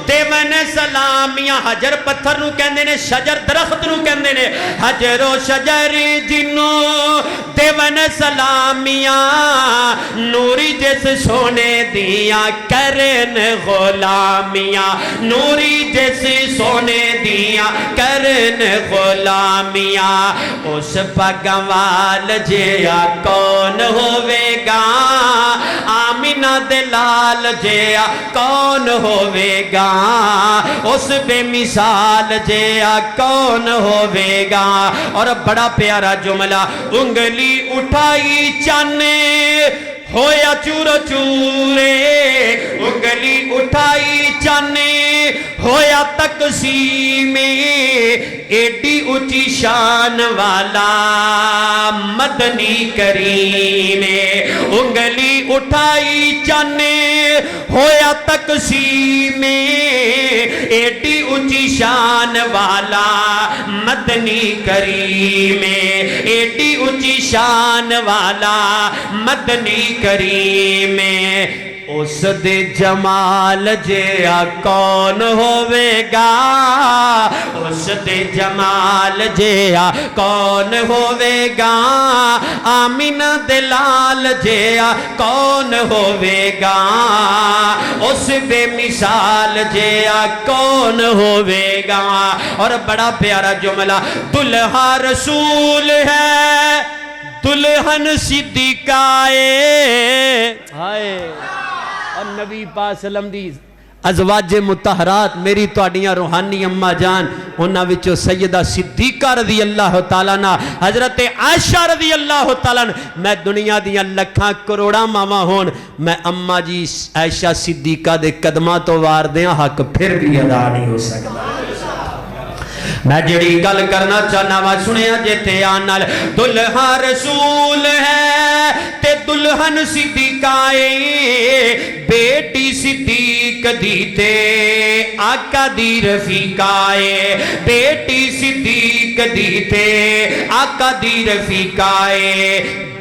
Speaker 1: دیمن سلامیاں حجر پتھر نو کہندے نے شجر درخت نو کہندے نے حجر و شجر جنو دیمن سلامیاں نوری جس سونے دیا کرن غلامیاں نوری جس سونے دیا کرن غلامیاں اس پگوال جیا کون ہوئے گا آمینہ دلال جیا کون ہوئے گا اس بے مثال جیا کون ہوئے گا اور بڑا پیارا جملہ انگلی اٹھائی چانے ہویا چور چورے انگلی اٹھائی چانے ہویا تقسیم ایڈی اونچی شان والا مدنی کریم انگلی اٹھائی چانے ہویا تقسیم ایڈی اونچی شان والا مدنی کریم ایڈی اونچی شان والا مدنی کریم اس دے جمال جیا کون ہوے گا اس دے جمال جیا کون ہوے گا آمینہ دے لال جیا کون ہوے گا اس بے مثال جیا کون ہوے گا اور بڑا پیارا جملہ دلہا رسول ہے دلہن صدیقہ ہائے اور نبی پاک صلی اللہ علیہ وسلم دی ازواج مطہرات میری تواڈیاں روحانی اماں جان انہاں وچوں سیدہ صدیقہ رضی اللہ تعالیٰ عنہ حضرت عائشہ رضی اللہ تعالیٰ عنہ میں دنیا دیاں لکھاں کروڑاں ماواں ہون میں اماں جی عائشہ صدیقہ دے قدماں تو وار دیاں حق پھر بھی ادا نہیں ہو سکتا میں جڑی گل کرنا چاہنا وا سنیا جے آنال دلہا رسول ہے تے دلہن صدیقہ بیٹی صدیق دیتے آقا دی رفیقہ بیٹی صدیق دیتے آقا دی رفیقہ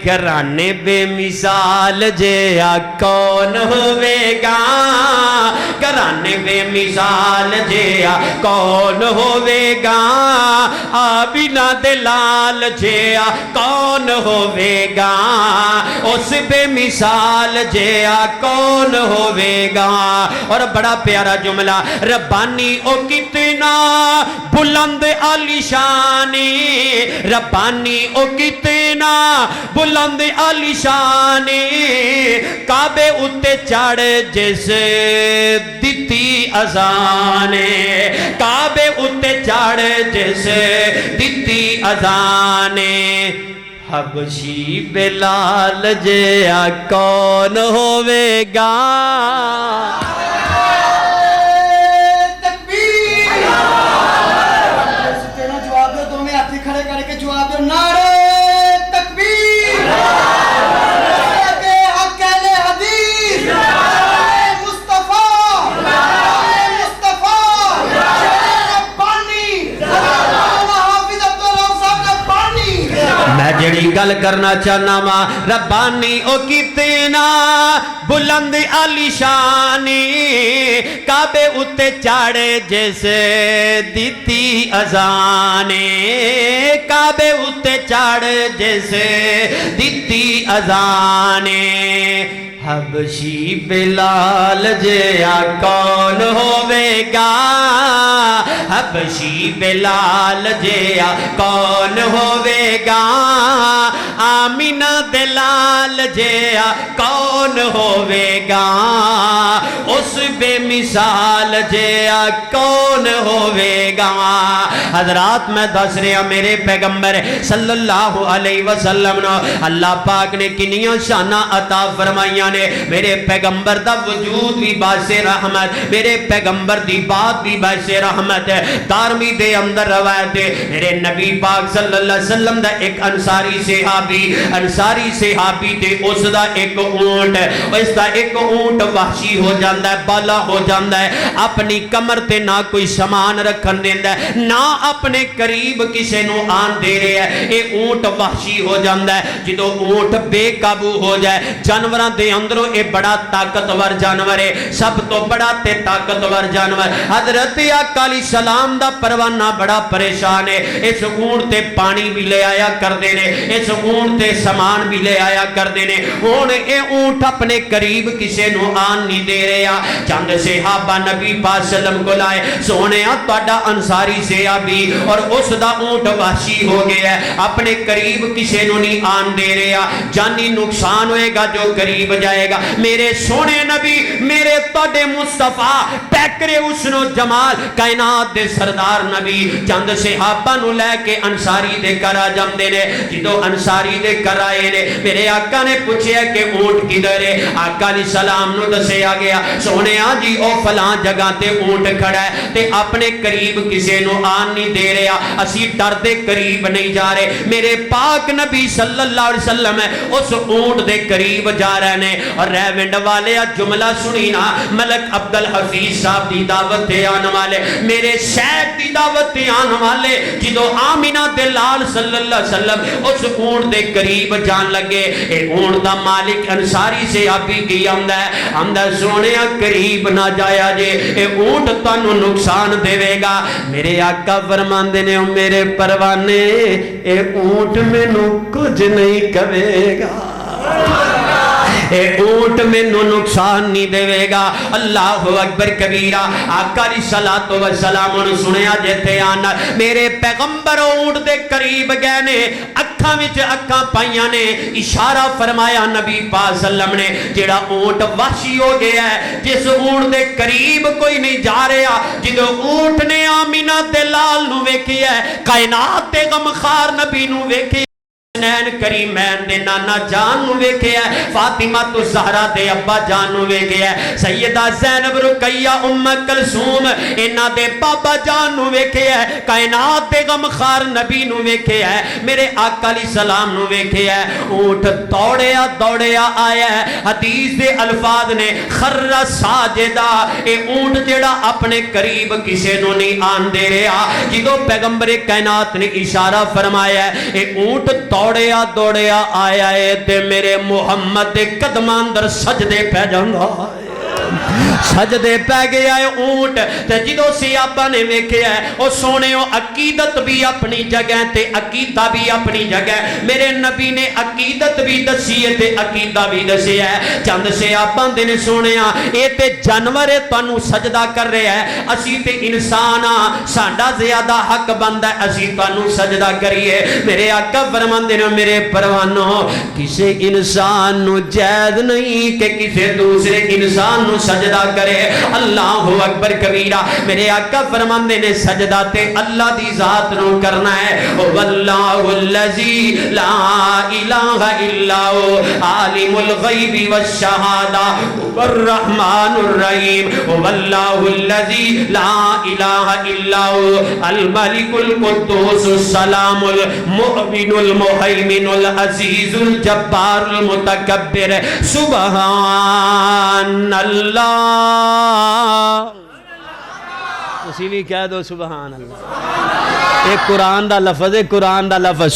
Speaker 1: گھرانے بے مثال جیا کون ہوے گا گھرانے بے مثال جیا کون ہوے گا آمینہ دے لال جیا کون ہوے گا اس بے مثال جیا کون ہوے گا اور بڑا پیارا جملہ ربانی او کتنا بلند عالی شانی ربانی او کتنا بلند عالی شانی کعبے اتے چڑھ جس دتی اذان کعبے اتے چڑھ جس دتی اذان حبشی بلال جیا کون ہوے گا
Speaker 3: جواب دو دونوں ہاتھ کھڑے کر کے جواب دو نعرہ
Speaker 1: جڑی گل کرنا چاہنا وا ربانی او کتنا بلند عالی شانی کعبے اتے چاڑے جس دیتی اذان کعبے اتے چاڑے جس دیتی اذان حبشی بلال جیا کون ہوے گا حبشی بلال جیا کون ہوے گا آمینہ دلال جیا کون ہوے گا اس بے مثال جیا کون ہوے گا حضرات میں دس رہا میرے پیغمبر صلی اللہ علیہ وسلم نے اللہ پاک نے کنیاں شانہ عطا فرمائیاں نے میرے پیغمبر دا وجود بھی باعث رحمت میرے پیغمبر دی بات بھی باعث رحمت ہے دارمی دے اندر روایت ہے میرے نبی پاک صلی اللہ علیہ وسلم دا ایک انصاری صحابی تے اس دا ایک اونٹ اس دا ایک اونٹ وحشی ہو جاندہ ہے بالا ہو جاندہ ہے اپنی کمر تے نہ کوئی سامان رکھن دیندہ ہے نہ اپنے قریب کسے نو آن دے رہے ہیں اے اونٹ وحشی ہو جاندہ ہے جدو اونٹ بے قابو ہو جائے جانوران دے اندروں اے بڑا طاقتور جانور ہے سب تو بڑا تے طاقتور جانور حضرت آقا علیہ السلام دا پروانہ بڑا پریشان ہے اس اونٹ تے پانی بھی لے آیا کر دینے اس اونٹ تے سامان بھی لے آیا کر دینے اے اونٹ اپنے قریب کسے نو آن نہیں دے رہا چند صحابہ نبی پاک صلی اللہ علیہ وسلم کو لائے سونے تہاڈا انصاری صحابی اور اس دا اونٹ وحشی ہو گیا ہے اپنے قریب کسے نو نہیں آن دے رہا جانی نقصان ہوئے گا جو قریب جائے گا میرے سونے نبی میرے تہاڈے مصطفیٰ پیکرے حسن و جمال کائنات دے سردار نبی چند صحابہ نو لے کے انصاری دے کرا جم دے نے جدو انصاری دے کرائے نے میرے آقا نے پوچھے کہ اونٹ کدھر ہے آقا علیہ السلام نو دسے آ گیا سونے جی او فلان جگہ تے اونٹ کھڑا ہے تے اپنے قریب کسے نو آن نہیں دے رہا اسی ڈر دے قریب نہیں جا رہے میرے پاک نبی صلی اللہ علیہ وسلم اس اونٹ دے قریب جا رہے نے اور ریونڈ والے جملہ سنی نا ملک عبدالحفیظ صاحب دی دعوت تے آن والے میرے شیخ دی دعوت تے آن والے جدو آمینہ دے لال صلی اللہ علیہ وسلم اس اونٹ دے قریب جان لگے اے اونٹ دا مالک انصاری سے آپی کی آمدہ سونے قریب نہ جایا جے اے اونٹ تانو نقصان دے گا میرے آقا فرماندے نے میرے پروانے اے اونٹ میں نو کچھ نہیں کہے گا اے اونٹ میں نو نقصان نہیں دے گا اللہ اکبر کبیرہ آقا علیہ الصلوۃ والسلام نے سنیا جتے آنا میرے پیغمبر اونٹ دے قریب گئے نے اکھاں وچ اکھاں پائیاں نے اشارہ فرمایا نبی پاک صلی اللہ علیہ وسلم نے جیڑا اونٹ وحشی ہو گیا ہے جس اونٹ دے قریب کوئی نہیں جا رہا جدو اونٹ نے آمینہ دے لال نو ویکھیا ہے کائنات دے غمخار نبی نو ویکھیا نین کریمین دے نانا جان نو ویکھیا ہے فاطمہ تو زہرا دے ابا جان نو ویکھیا ہے سیدہ زینب رقیہ ام کلثوم انہاں دے بابا جان نو ویکھیا ہے کائنات دے غمخار نبی نو ویکھیا ہے میرے آقا علیہ السلام نو ویکھیا ہے اونٹ دوڑیا آیا ہے حدیث دے الفاظ نے خر ساجدہ اے اونٹ جڑا اپنے قریب کسے نو نہیں آن دے رہا جدو پیغمبر کائنات نے اشارہ فرمایا ہے اے اونٹ دوڑیا آیا ہے تے میرے محمد دے قدمان در سجدے پہ جاندہ سجدے پہ گیا ہے اونٹ تے جدو سیابہ نے ویکھیا ہے او سونے او عقیدت بھی اپنی جگہ تے عقیدہ بھی اپنی جگہ میرے نبی نے عقیدت بھی دسی ہے تے عقیدہ بھی دسی ہے چند سیابہ نے سونے اے تے جانور تانوں سجدہ کر رہے ہیں اسی تے انسان ساڈا زیادہ حق بندا ہے اسی تانوں سجدہ کریے میرے آقا فرماندے نے میرے پروانوں کسے انسان نو جائز نہیں کہ کسے دوسرے انسان نو سجدہ کرے اللہ اکبر کبیرہ میرے آقا فرماندے نے سجدہ تے اللہ دی ذات نو کرنا ہے واللہ الذی لا الہ الا هو عالم الغیب والشہادہ والرحمن الرحیم واللہ الذی لا الہ الا هو الملک القدوس السلام المؤمن المہیمن العزیز الجبار المتکبر سبحان اللہ اسی بھی کہہ دو سبحان اللہ ایک قرآن دا لفظ ہے قرآن دا لفظ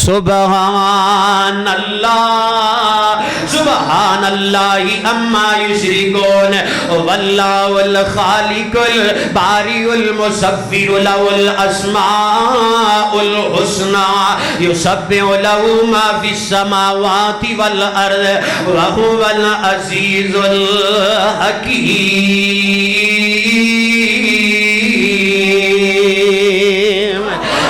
Speaker 1: سبحان اللہ اما یشرکون واللہ الخالق الباری المصفر له الاسماء الحسنى یسبح له ما فی السماوات والارض وهو العزیز الحکیم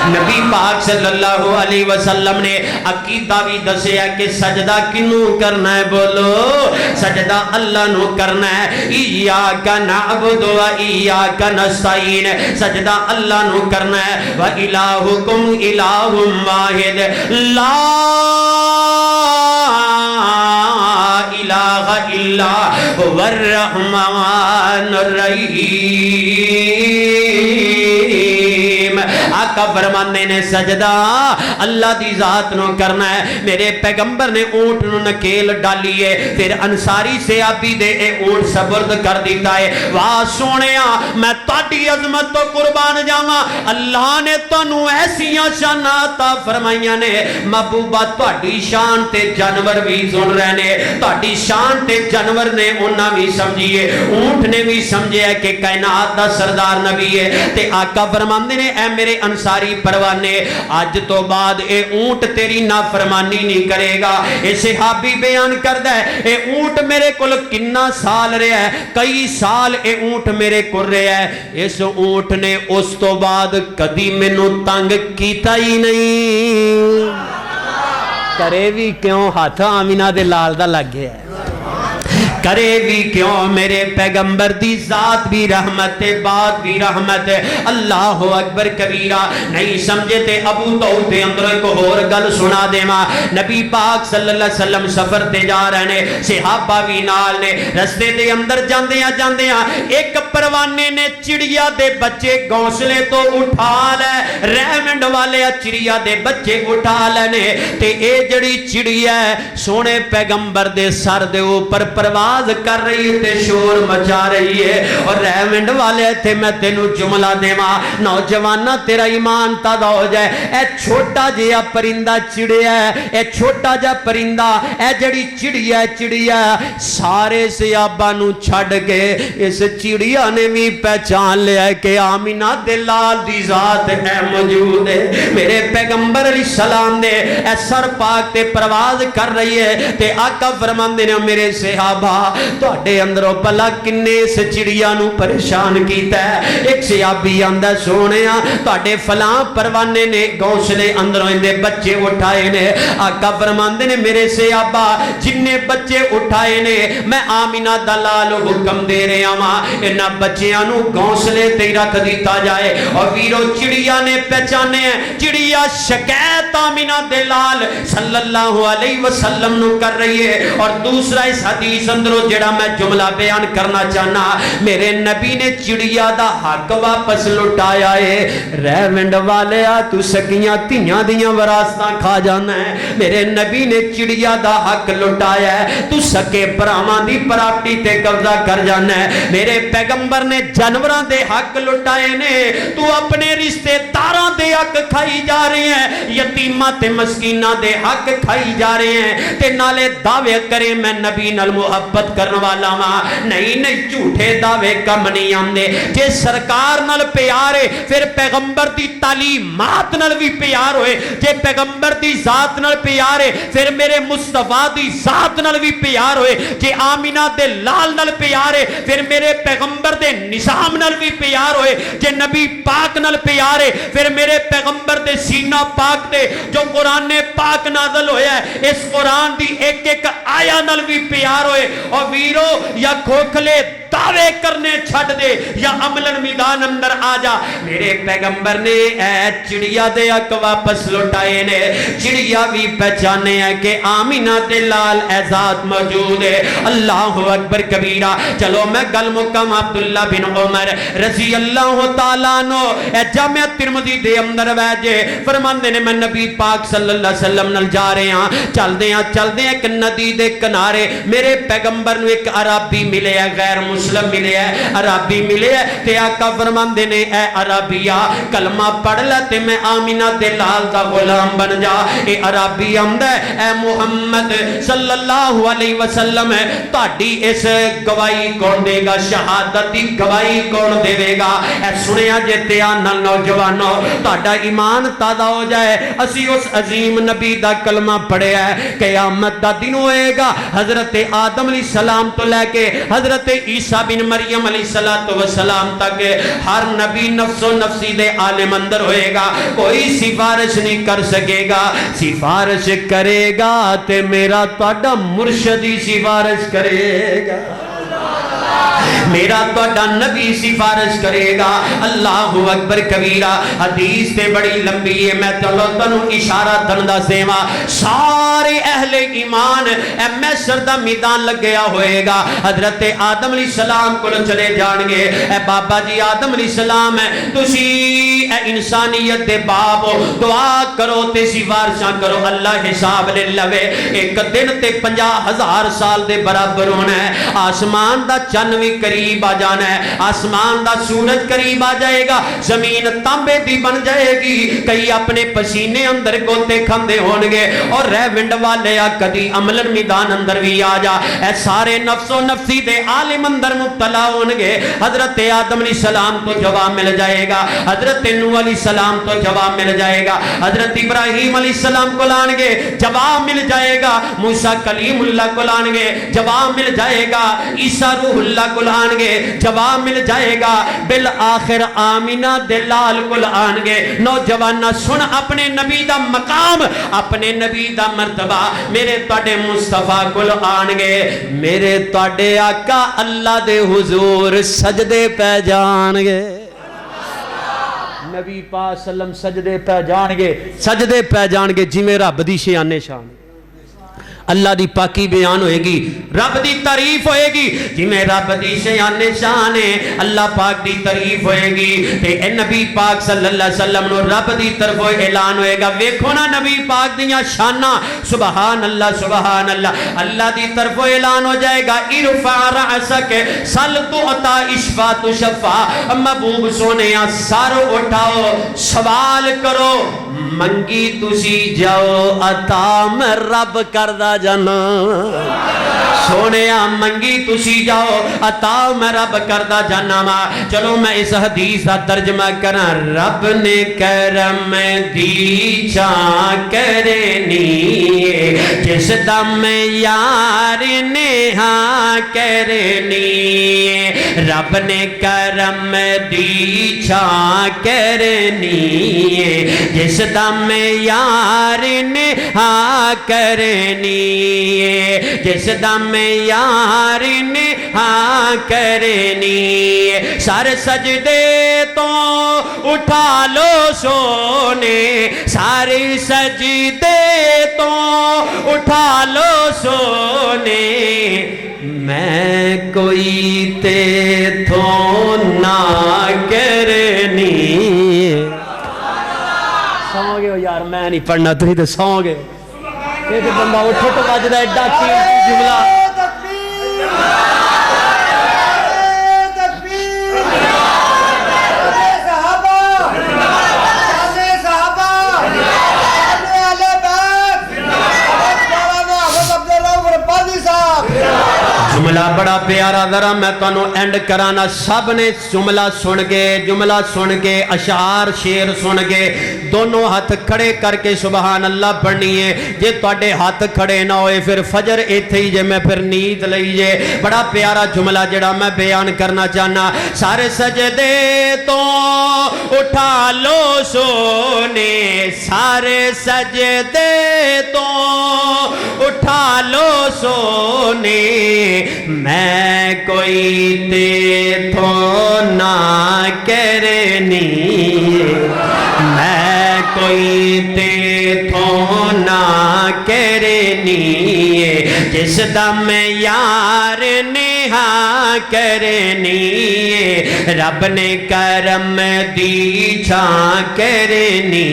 Speaker 1: نبی پاک صلی اللہ علیہ وسلم نے عقیدہ بھی دسیا کہ سجدہ کنوں کرنا ہے بولو سجدہ اللہ نو کرنا ہے ایاک نعبد و ایاک نستعین سجدہ اللہ نو کرنا ہے وَإِلَٰهُكُمْ إِلَٰهٌ وَاحِدٌ لَا الہ الا هو الرحمن الرحیم آقا فرمانے نے سجدہ اللہ دی ذات نو کرنا ہے میرے پیغمبر نے اونٹ نو نکیل ڈالیے پھر انصاری سے آبی دے اے اونٹ سبرد کر دیتا ہے واہ سونیا میں تاڑی عظمت تو قربان جاواں اللہ نے تانوں ایسیاں شاناتا فرمائیاں نے محبوبہ تاڑی شان تے جانور بھی سن رہے نے تاڑی شان تے جانور نے انہاں بھی سمجھیے اونٹ نے بھی سمجھے کہ کائنات دا سردار نبی ہے تے آقا فرماندے نے اے میرے انصاری پروانے آج تو بعد اے اونٹ تیری نافرمانی نہیں کرے گا اے صحابی بیان کردہ ہے اے اونٹ میرے کل کنا سال رہا ہے کئی سال اے اونٹ میرے کر رہا ہے اس اونٹ نے اس تو بعد کدی مینوں تنگ کیتا ہی نہیں کرے بھی کیوں ہاتھ آمینہ دے لال دا لگ گیا ہے کرے بھی کیوں میرے پیغمبر دی ذات بھی رحمت بات بھی رحمت اللہ اکبر کبیرہ نہیں سمجھتے ابو داؤد دے اندر ایک اور گل سنا دے ماں نبی پاک صلی اللہ علیہ وسلم سفر تے جا رہے نے صحابہ بھی نال نے رستے دے اندر جاندیاں ایک پروانے نے چڑیا دے بچے گھونسلے تو اٹھا لے رحمنڈ والے چڑیا دے بچے اٹھا لینے تے اے جڑی چڑیا ہے سونے پیغمبر دے سر دے اوپر پرواز پرواز کر رہی ہے تے شور مچا رہی ہے. اور ریونڈ والے تھے میں تینوں جملہ دیواں نوجوانہ تیرا ایمان تازہ ہو جائے. اے چھوٹا جہا پرندہ چڑیا ہے, اے چھوٹا جہا پرندہ, اے جڑی چڑیا چڑیا سارے صحابہ نو چھڈ کے اس چڑیا نے بھی پہچان لیا کہ آمینہ دے لال دی ذات ہے موجود ہے. میرے پیغمبر علیہ السلام نے اے سر پاک تے پرواز کر رہی ہے تے آقا فرماندے نے میرے صحابہ تواڈے اندروں بھلا کنے اس چڑیا نو پریشان کیتا ہے. ایک صحابی آندا سونیا تواڈے فلاں پروانے نے گھونسلے اندروں اندے بچے اٹھائے نے. آقا فرماندے نے میرے صحابہ جننے بچے اٹھائے نے میں آمینہ دا لال حکم دے رہا ہاں انہاں بچیاں نو گھونسلے تے رکھ دیتا جائے. اور ویرو چڑیا نے پہچانے ہیں, چڑیا شکایت آمینہ دے لال صلی اللہ علیہ وسلم نو کر رہی ہے. اور دوسرا اس حدیث اندروں جڑا میں جملہ بیان کرنا چاہنا, میرے نبی نے چڑیا دا حق واپس لٹایا ہے. ریونڈ والے تو سکیاں تیاں دیاں وراثتاں کھا جانا ہے. میرے نبی نے چڑیا دا حق لٹایا ہے, تو سکے براواں دی پراپرٹی تے قبضہ کر جانا ہے. میرے پیغمبر نے جانوراں دے حق لٹائے نے, تو اپنے رشتے داراں دے حق کھائی جا رہے ہیں, یتیماں تے مسکیناں دے حق کھائی جا رہے ہیں تے نالے دعوے کرے میں نبی نال محبت کرنے والا ہاں. نہیں نہیں جھوٹے دعوے کم نہیں آندے. جے سرکار نال پیار ہے پھر پیغمبر دی تعلیمات نال بھی پیار ہوئے. جے پیغمبر دی ذات نال پیار ہے پھر میرے مصطفیٰ دی ذات نال بھی پیار ہوئے. جے آمینہ دے لال نال پیار ہے پھر میرے پیغمبر دے نظام نال بھی پیار ہوئے. جے نبی پاک نال پیار ہے پھر میرے پیغمبر دے سینہ پاک دے جو قرآن پاک نازل ہویا ہے اس قرآن دی ایک ایک آیا نال بھی پیار ہوئے. اور ویرو یا کھوکھلے دعوے کرنے چھڑ دے یا عملن میدان اندر آ جا. میرے پیغمبر نے اے چڑیا دے حق واپس لٹائے نے. چڑیا بھی پہچانے ہیں کہ آمینہ دے لال اے ذات موجود ہے. اللہ اکبر کبیرہ. چلو میں گل مکم عبداللہ بن عمر رضی اللہ تعالیٰ عنہ اے جامعہ ترمذی دے اندر ویجے فرماندے نے میں نبی پاک صلی اللہ علیہ وسلم نال جا رہے ہاں, چل دے ایک ندی دے کنارے میرے پیغمبر نو ایک عربی ملے ہے, غیر مسلم ملے ہے, عربی ملے ہے. تے آقا فرماندے نے اے عربیہ کلمہ پڑھ لے تے میں آمینہ دے لال دا غلام بن جا. اے عربی آمدہ ہے اے محمد صلی اللہ علیہ وسلم تہاڈی اس گواہی کون دے گا, شہادت دی گواہی کون دے گا. اے سنیا جے دھیان نال نوجوانو تہاڈا ایمان تازہ ہو جائے. اسی اس عظیم نبی دا کلمہ پڑھے ہے. قیامت دا دن ہوئے گا حضرت آدم علیہ السلام تو لے کے حضرت عیسیٰ بن مریم علیہ السلام تک ہر نبی نفس و نفسی دے عالم اندر ہوئے گا. کوئی سفارش نہیں کر سکے گا. سفارش کرے گا تے میرا تہاڈا مرشد ہی سفارش کرے گا, میرا تہاڈا نبی سفارش کرے گا. اللہ اکبر کبیرہ. حدیث تے بڑی لمبی ہے, میں چلو تنوں اشارہ تن دس دیواں. سارے اہل ایمان اے محشر دا میدان لگیا ہوئے گا. حضرت آدم علیہ السلام کو چلے جان گے. اے بابا جی آدم علیہ السلام تسی اے انسانیت دے باپ دعا کرو تے سفارشاں کرو, اللہ حساب لے لوے. ایک دن تے 50,000 سال دے برابر ہونا ہے. آسمان دا چن بھی قریب آ جانا ہے, آسمان دا سورج قریب آ جائے گا, زمین تانبے دی بن جائے گی. کئی اپنے پسینے اندر گوتے کھندے ہونگے اور ریونڈ والے کدی عملن میدان اندر بھی آ جا. اے سارے نفس و نفسی دے عالم اندر مبتلا ہونگے. حضرت آدم علیہ السلام تو جواب مل جائے گا, حضرت نوح علیہ السلام تو جواب مل جائے گا, حضرت ابراہیم علیہ السلام کو لانگے جواب مل جائے گا, موسیٰ کلیم اللہ کو لانگے جواب مل جائے گا, عیسیٰ روح اللہ کو لانگے جواب مل جائے گا, بالآخر آمینہ دلال کو لانگے. نوجوانہ سن اپنے نبی دا مقام, اپنے نبی دا مرتبہ میرے تواڈے مصطفیٰ کو لانگے. میرے تواڈے آقا اللہ دے حضور سجدے پہ جان گے. نبی پاک صلی اللہ علیہ وسلم سجدے پہ جان گے, سجدے پہ جان گے جی میں رب دی شان. اللہ دی پاکی بیان ہوئے گی رب دی تعریف ہوئے گی جی میں رب دی شان شان ہے اللہ پاک دی تعریف ہوئے گی تے اے نبی پاک صلی اللہ علیہ وسلم نو رب دی طرف اعلان ہوئے گا ویکھو نا نبی پاک دیاں شاناں سبحان اللہ اللہ دی طرف اعلان ہو جائے گا ارفع رأسک سل تعطا اشفا تشفا محبوب سونیا سر اٹھاؤ سوال کرو منگی تسی جاؤ عطا میں رب کردہ جانا سونیا منگی تسی جاؤ عطا میں رب کردہ جانا چلو میں اس حدیث کا ترجمہ کرنا رب نے کرم دی چاں کرنی جس دم یار نے ہاں کرنی رب نے کرم دی چاں کرنی جس دم یار نے ہاں کرنی جس دم یار نے ہاں کرنی سر سجدے تو اٹھا لو سونے سارے سجدے تو اٹھا لو سونے میں کوئی تے تھو نہ کرنی سو گئے ہو یار میں نہیں پڑھنا تھی تو سو گئے یہ تو بندہ اٹھو تو بجدہ ایڈا قیمتی جملہ جملہ بڑا پیارا ذرا میں تانوں اینڈ کرانا سب نے جملہ سن کے اشعار شعر سن کے دونوں ہاتھ کھڑے کر کے سبحان اللہ پڑھنی ہے جے تواڈے ہاتھ کھڑے نہ ہوئے پھر فجر ایتھے ہی جے میں پھر نیند لئیے بڑا پیارا جملہ جڑا میں بیان کرنا چاہنا سارے سجدے تو اٹھا لو سونے سارے سجدے تو اٹھا لو سونے میں کوئی تے تھو نہ کرنی میں کوئی تے تھو نہ کرنی جس دم یار نے ہاں کرنی رب نے کرم دی چھاں کرنی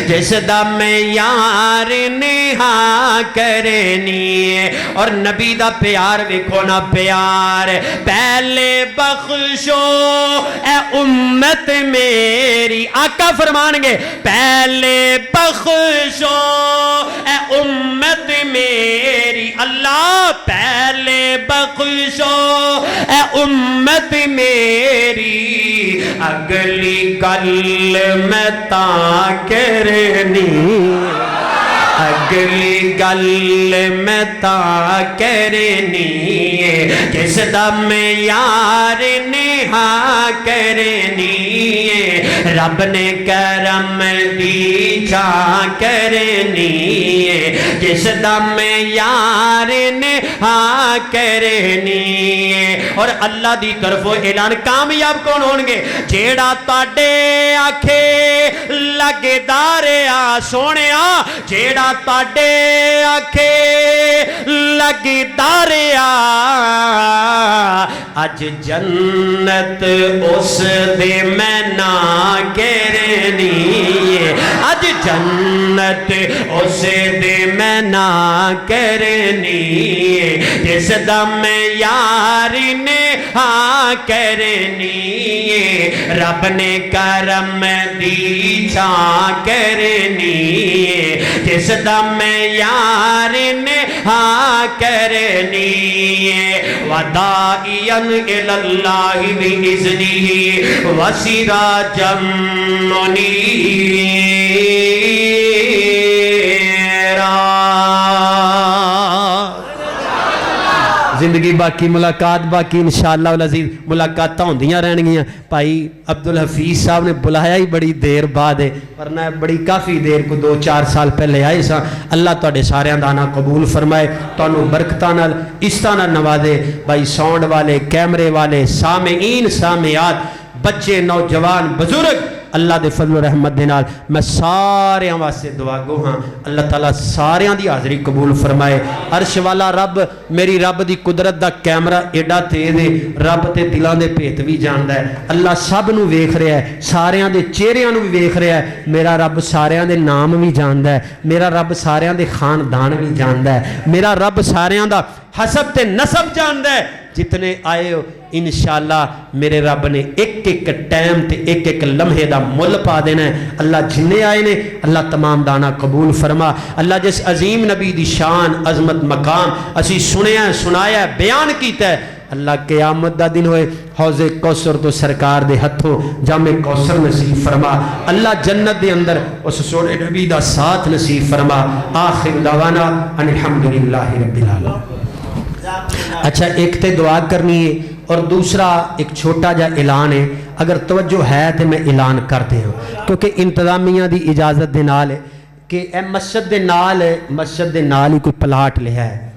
Speaker 1: جس دم یار نے ہاں کرنی اور نبی دا پیار ویکھو نا پیار پہلے بخشو اے امت میری آقا فرمان گے پہلے بخشو اے امت میری اللہ پہلے بخشو اے امت میری اگلی گل میں تاں کرنی اگلی گل میں تا کرنی جس دم یار نے ہاں کرنی رب نے کرم دی چھاں کرنی جس دم یار نے ہاں کرنی اور اللہ دی طرف اعلان کامیاب کون ہونگے جیڑا تاڑے آکھے لگے دارے آ سونے آ جیڑا تاڑے آکھے لگی داریا اج جنت اس دے میں نہ کرنی اج جنت اس دے میں نہ کرنی جس دم یار نے ہاں کرنی رب نے کرم دی چھاں کرنی جس دم یار نے ہاں کرنی ودائین الاللہ بِإِذْنِهِ وَسِرَاجًا مُنِيرًا زندگی باقی ملاقات باقی انشاءاللہ العزیز ملاقاتاں ہوندیاں رہنگیاں بھائی عبدالحفیظ صاحب نے بلایا ہی بڑی دیر بعد ہے ورنہ بڑی کافی دیر کو 2-4 سال پہلے آئے سا اللہ تواڈے سارے دانا قبول فرمائے تانوں برکتاں نال اس طرح نوازے بھائی ساؤنڈ والے کیمرے والے سامعین سامعات بچے نوجوان بزرگ اللہ دے فضل و رحمت دے نال میں ساریاں واسطے دعا گو ہاں اللہ تعالیٰ ساریاں دی حاضری قبول فرمائے عرش والا رب میری رب دی قدرت دا کیمرہ ایڈا تیز ہے رب تے دلاں دے بھیت بھی جاندا ہے اللہ سب نو ویکھ رہا ہے ساریاں دے چہریاں نو بھی ویکھ رہا ہے میرا رب ساریاں دے نام بھی جاندا ہے میرا رب ساریاں دے خاندان بھی جاندا ہے میرا رب ساریاں دا حسب تے نسب جاندا ہے جتنے آئے ہو انشاءاللہ میرے رب نے ایک ایک ٹائم تے ایک ایک لمحے دا مل پا دینا ہے اللہ جننے آئے نے اللہ تمام دانا قبول فرما اللہ جس عظیم نبی دی شان عظمت مقام اسی سنیا سنایا بیان کیتا ہے اللہ قیامت دا دن ہوئے حوض کوثر تو سرکار دے ہتھوں جامع کوثر نصیب فرما اللہ جنت دے اندر اس سونے نبی دا ساتھ نصیب فرما آخر دعوانا ان الحمدللہ رب العالمین اچھا ایک تے دعا کرنی ہے اور دوسرا ایک چھوٹا جا اعلان ہے اگر توجہ ہے تو میں اعلان کرتے ہوں کیونکہ انتظامیہ دی اجازت دے نال ہے کہ اے مسجد دے نال ہی کوئی پلاٹ لیا ہے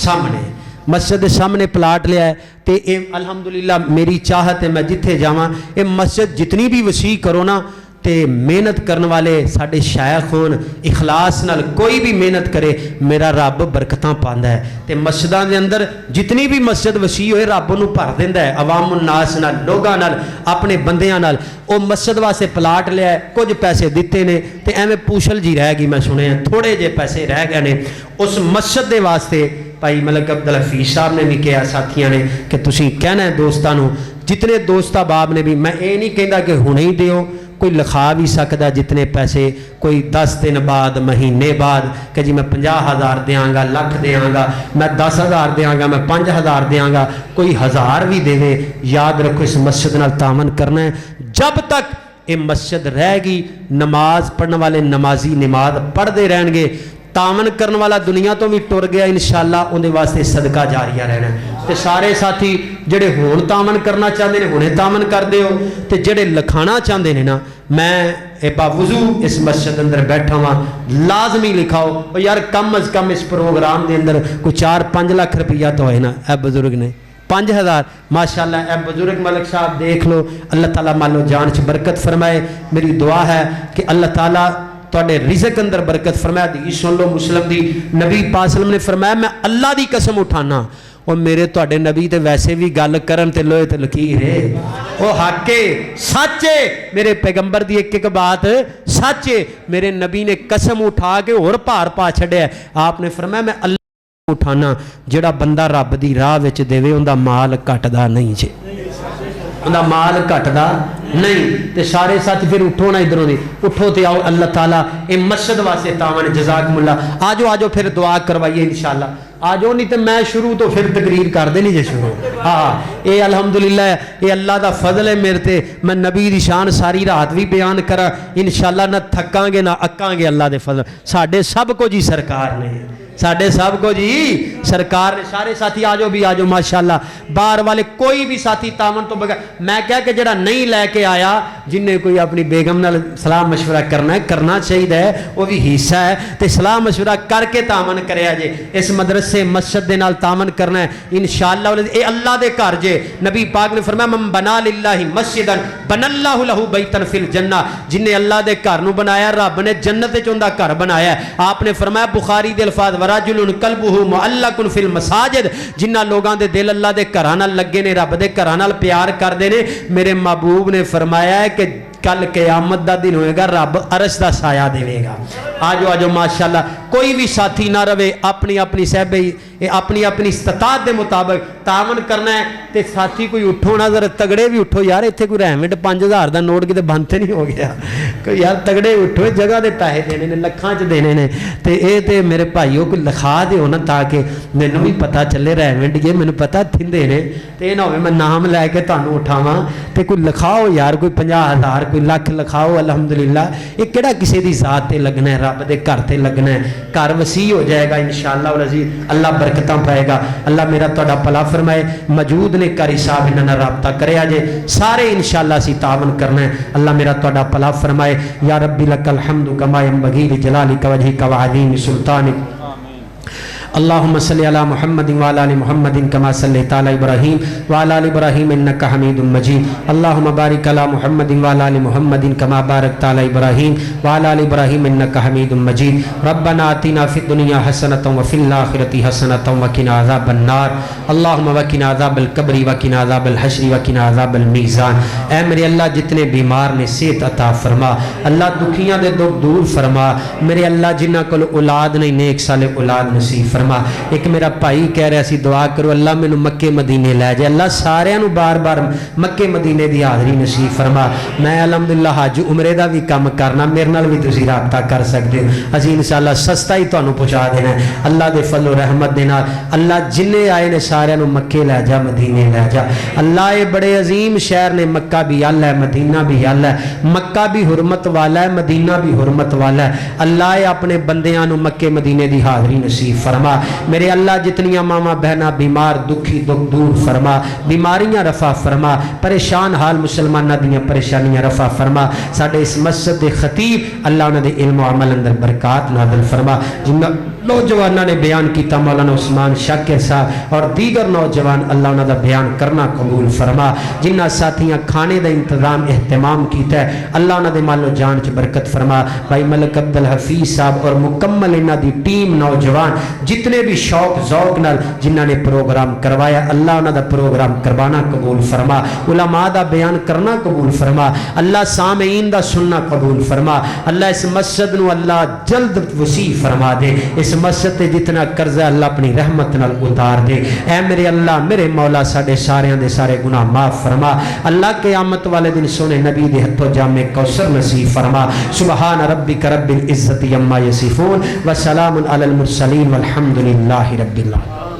Speaker 1: سامنے مسجد دے سامنے پلاٹ لیا ہے تے اے الحمدللہ میری چاہت ہے میں جتھے جاواں اے مسجد جتنی بھی وسیع کرو نا تے محنت کرنے والے ساڈے شیخ ہون اخلاص نال کوئی بھی محنت کرے میرا رب برکتاں پاندا ہے تے مسجداں دے اندر جتنی بھی مسجد وسیع ہوئے رب نو بھر دیندا ہے عوام الناس نال لوگاں نال اپنے بندیاں نال او مسجد واسطے پلاٹ لیا ہے کچھ پیسے دیتے نے تے ایویں پوچھل جی رہ گئی میں سنے ہیں تھوڑے جے پیسے رہ گئے نے اس مسجد دے واسطے بھائی ملک عبدالحفیظ صاحب نے بھی کہا ساتھیاں نے کہ تسی کہنا ہے دوستانوں جتنے دوست احباب نے بھی میں اے نہیں کہندا کہ ہنے ہی دیو کوئی لکھا بھی سکتا جتنے پیسے کوئی 10 دن بعد مہینے بعد کہ جی میں 50,000 دیاں گا لاکھ دیاں گا میں 10,000 دیاں گا میں 5,000 دیاں گا کوئی 1,000 بھی دے دے یاد رکھو اس مسجد نال تعاون کرنا ہے جب تک یہ مسجد رہ گی نماز پڑھنے والے نمازی نماز پڑھ دے رہن گے تعاون کرنے والا دنیا تو بھی ٹر گیا انشاءاللہ اندے واسطے صدقہ جاریہ رہنا ہے تے سارے ساتھی جڑے ہون تعاون کرنا چاہتے ہیں ہونے تعاون کر دے ہو تے جڑے لکھانا چاہتے ہیں نا میں باوضو اس مسجد اندر بیٹھا ہوا لازمی لکھاؤ اور یار کم از کم اس پروگرام دے اندر کوئی 4-5 لاکھ روپیہ تو ہے نا اے بزرگ نے 5,000 ماشاءاللہ اے بزرگ ملک صاحب دیکھ لو اللہ تعالیٰ مالو جان چ برکت فرمائے میری دعا ہے کہ اللہ تعالیٰ تواڈے رزق اندر برکت فرمایا حدیث سن لو مسلم دی نبی پاک صلی اللہ علیہ وسلم نے فرمایا میں اللہ دی قسم اٹھانا اور میرے تواڈے نبی تے ویسے بھی گل کرن تے لوہے تے لکیر ہے او حق ہے سچ ہے میرے پیغمبر دی ایک ایک بات سچ ہے میرے نبی نے قسم اٹھا کے اور پار پا چھڑیا ہے آپ نے فرمایا میں اللہ اٹھانا جڑا بندہ رب دی راہ وچ دیوے اوندا مال گھٹدا نہیں جے اوندا مال گھٹدا نہیں تے سارے ساتھ پھر اٹھو نا ادھروں دی اٹھو تے آؤ اللہ تعالیٰ اے مسجد واسطے تعاون جزاکم اللہ آجو پھر دعا کروائیے انشاءاللہ آجو نہیں تے میں شروع تو پھر تقریر کر دے نہیں جے شروع ہاں اے الحمدللہ اے اللہ دا فضل ہے میرے تے میں نبی دی شان ساری رات بھی بیان کرا انشاءاللہ نہ تھکاں گے نہ اکاں گے اللہ دے فضل ساڈے سب کو جی سرکار نے ساڈے سب کو جی سرکار نے سارے ساتھی آجو بھی آجو ماشاءاللہ باہر والے کوئی بھی ساتھی تعاون تو بغیر میں کہا کہ جڑا نہیں لے کے آیا جن نے کوئی اپنی بیگم نال سلام مشورہ کرنا چاہیے وہ بھی حصہ ہے تے سلام مشورہ کر کے تعاون کریا جے اس مدرسے مسجد دے نال تعاون کرنا ہے انشاءاللہ اے اللہ دے گھر جے نبی پاک نے فرمایا من بنا للہ مسجدا بن اللہ لہ بیتا فی الجنہ جن نے اللہ دے گھر نو بنایا رب نے جنت وچ اوندا گھر بنایا ہے آپ نے فرمایا بخاری دے الفاظ ورجل قلبه معلق فی المساجد جنہ لوگاں دے دل اللہ دے گھراں نال لگے نے رب دے گھراں نال پیار کردے نے میرے محبوب نے فرمایا ہے کہ کل قیامت دا دن ہوئے گا رب عرش دا سایہ دے گا آجو ماشاءاللہ کوئی بھی ساتھی نہ روے اپنی صحبے اپنی استطاعت دے مطابق تعاون کرنا ہے تے ساتھی کوئی اٹھو نہ ذرا تگڑے بھی اٹھو یار ایتھے کوئی رحمت 5,000 دا نوٹ کتے بنتے نہیں ہو گیا کوئی یار تگڑے اٹھو جگہ دے پیسے دینے نے لکھاں چ دینے نے تے اے تے میرے بھائیو کوئی لکھا دیو نا تاکہ مینوں بھی پتہ چلے رحمت یہ مینوں پتہ تھندے نے تے اے نہ ہوے میں نام لے کے تانوں اٹھاواں تے کوئی لکھاؤ یار کوئی 50,000 کوئی لاکھ لکھاؤ الحمدللہ یہ کیڑا کسی دی ذات تے لگنا ہے رب دے گھر تے لگنا ہے گھر وسیع ہو جائے گا انشاءاللہ العزیز اللہ برکتاں پائے گا اللہ میرا تہاڈا بھلا فرمائے موجود نے قاری صاحب انہاں نال رابطہ کریا جے سارے انشاءاللہ اسی تعاون کرنا ہے اللہ میرا تہاڈا بھلا فرمائے یا ربی لک الحمد کما ینبغی لجلالک وجہک وعظیم سلطانک
Speaker 4: اللهم صل على محمد وعلى ال محمد كما صليت على ابراهيم وعلى ال ابراهيم انك حميد مجيد اللهم بارك على محمد وعلى ال محمد كما باركت على ابراهيم وعلى ال ابراهيم انك حميد مجيد ربنا آتنا في الدنيا حسنة وفي الآخرة حسنة وقنا عذاب النار اللهم وقنا عذاب القبر وقنا عذاب الحشر وقنا عذاب الميزان۔ اے میرے اللہ جتنے بیمار نے صحت عطا فرما، اللہ دکھیاں دے دکھ دور فرما، میرے اللہ جنہ کو اولاد نہیں نیک صالح اولاد نصیب فرما۔ ایک میرا بھائی کہہ رہا سی دعا کرو اللہ مینوں مکے مدینے لے جائے، اللہ سارے نو بار بار مکے مدینے دی حاضری نصیب فرما۔ میں الحمدللہ حج عمرے دا بھی کام کرنا، میرے نال بھی تسی رابطہ کر سکتے ہو، اسی انشاءاللہ سستا ہی تانوں پہنچا دینا ہے اللہ دے فضل و رحمت دے نال۔ اللہ جنے آئے نے سارے نو مکے لے جا مدینے لے جا۔ اللہ یہ بڑے عظیم شہر نے، مکہ بھی اللہ ہے مدینہ بھی اللہ ہے، مکہ بھی حرمت والا ہے مدینہ بھی حرمت والا ہے۔ اللہ اپنے بندیاں نو مکے مدینے دی حاضری نصیب فرما۔ میرے اللہ جتنیاں ماما بہنا بیمار دکھی دکھ دور فرما، بیماریاں رفع فرما، پریشان حال مسلمانہ دیاں پریشانیاں رفع فرما۔ ساڈے اس مسجد دے خطیب اللہ انہاں دے علم و عمل اندر برکات نازل فرما۔ جنہ نوجوانوں نے بیان کیتا مولانا عثمان شاکر صاحب اور دیگر نوجوان اللہ انہاں دا بیان کرنا قبول فرما۔ جنہ ساتھیاں کھانے دا انتظام اہتمام کیتا ہے اللہ انہاں دے مال و جان چ برکت فرما۔ بھائی ملک عبدالحفیظ صاحب اور مکمل انہاں دی ٹیم نوجوان جتنے بھی شوق ذوق نال جنہاں نے پروگرام کروایا اللہ انہاں دا پروگرام کروانا قبول فرما، علماء دا بیان کرنا قبول فرما، اللہ سامعین دا سننا قبول فرما۔ اللہ اس مسجد نو اللہ جلد وسیع فرما دے، اس مسجد تے جتنا قرضہ اللہ اپنی رحمت نال اتار دے۔ اے میرے اللہ میرے مولا ساڈے ساریاں دے سارے گناہ معاف فرما۔ اللہ قیامت والے دن سونے نبی دے ہتھوں جام کوثر نصیب فرما۔ سبحان ربک رب العزت عما یصفون وسلام علی المرسلین والحمد للہ رب العالمین۔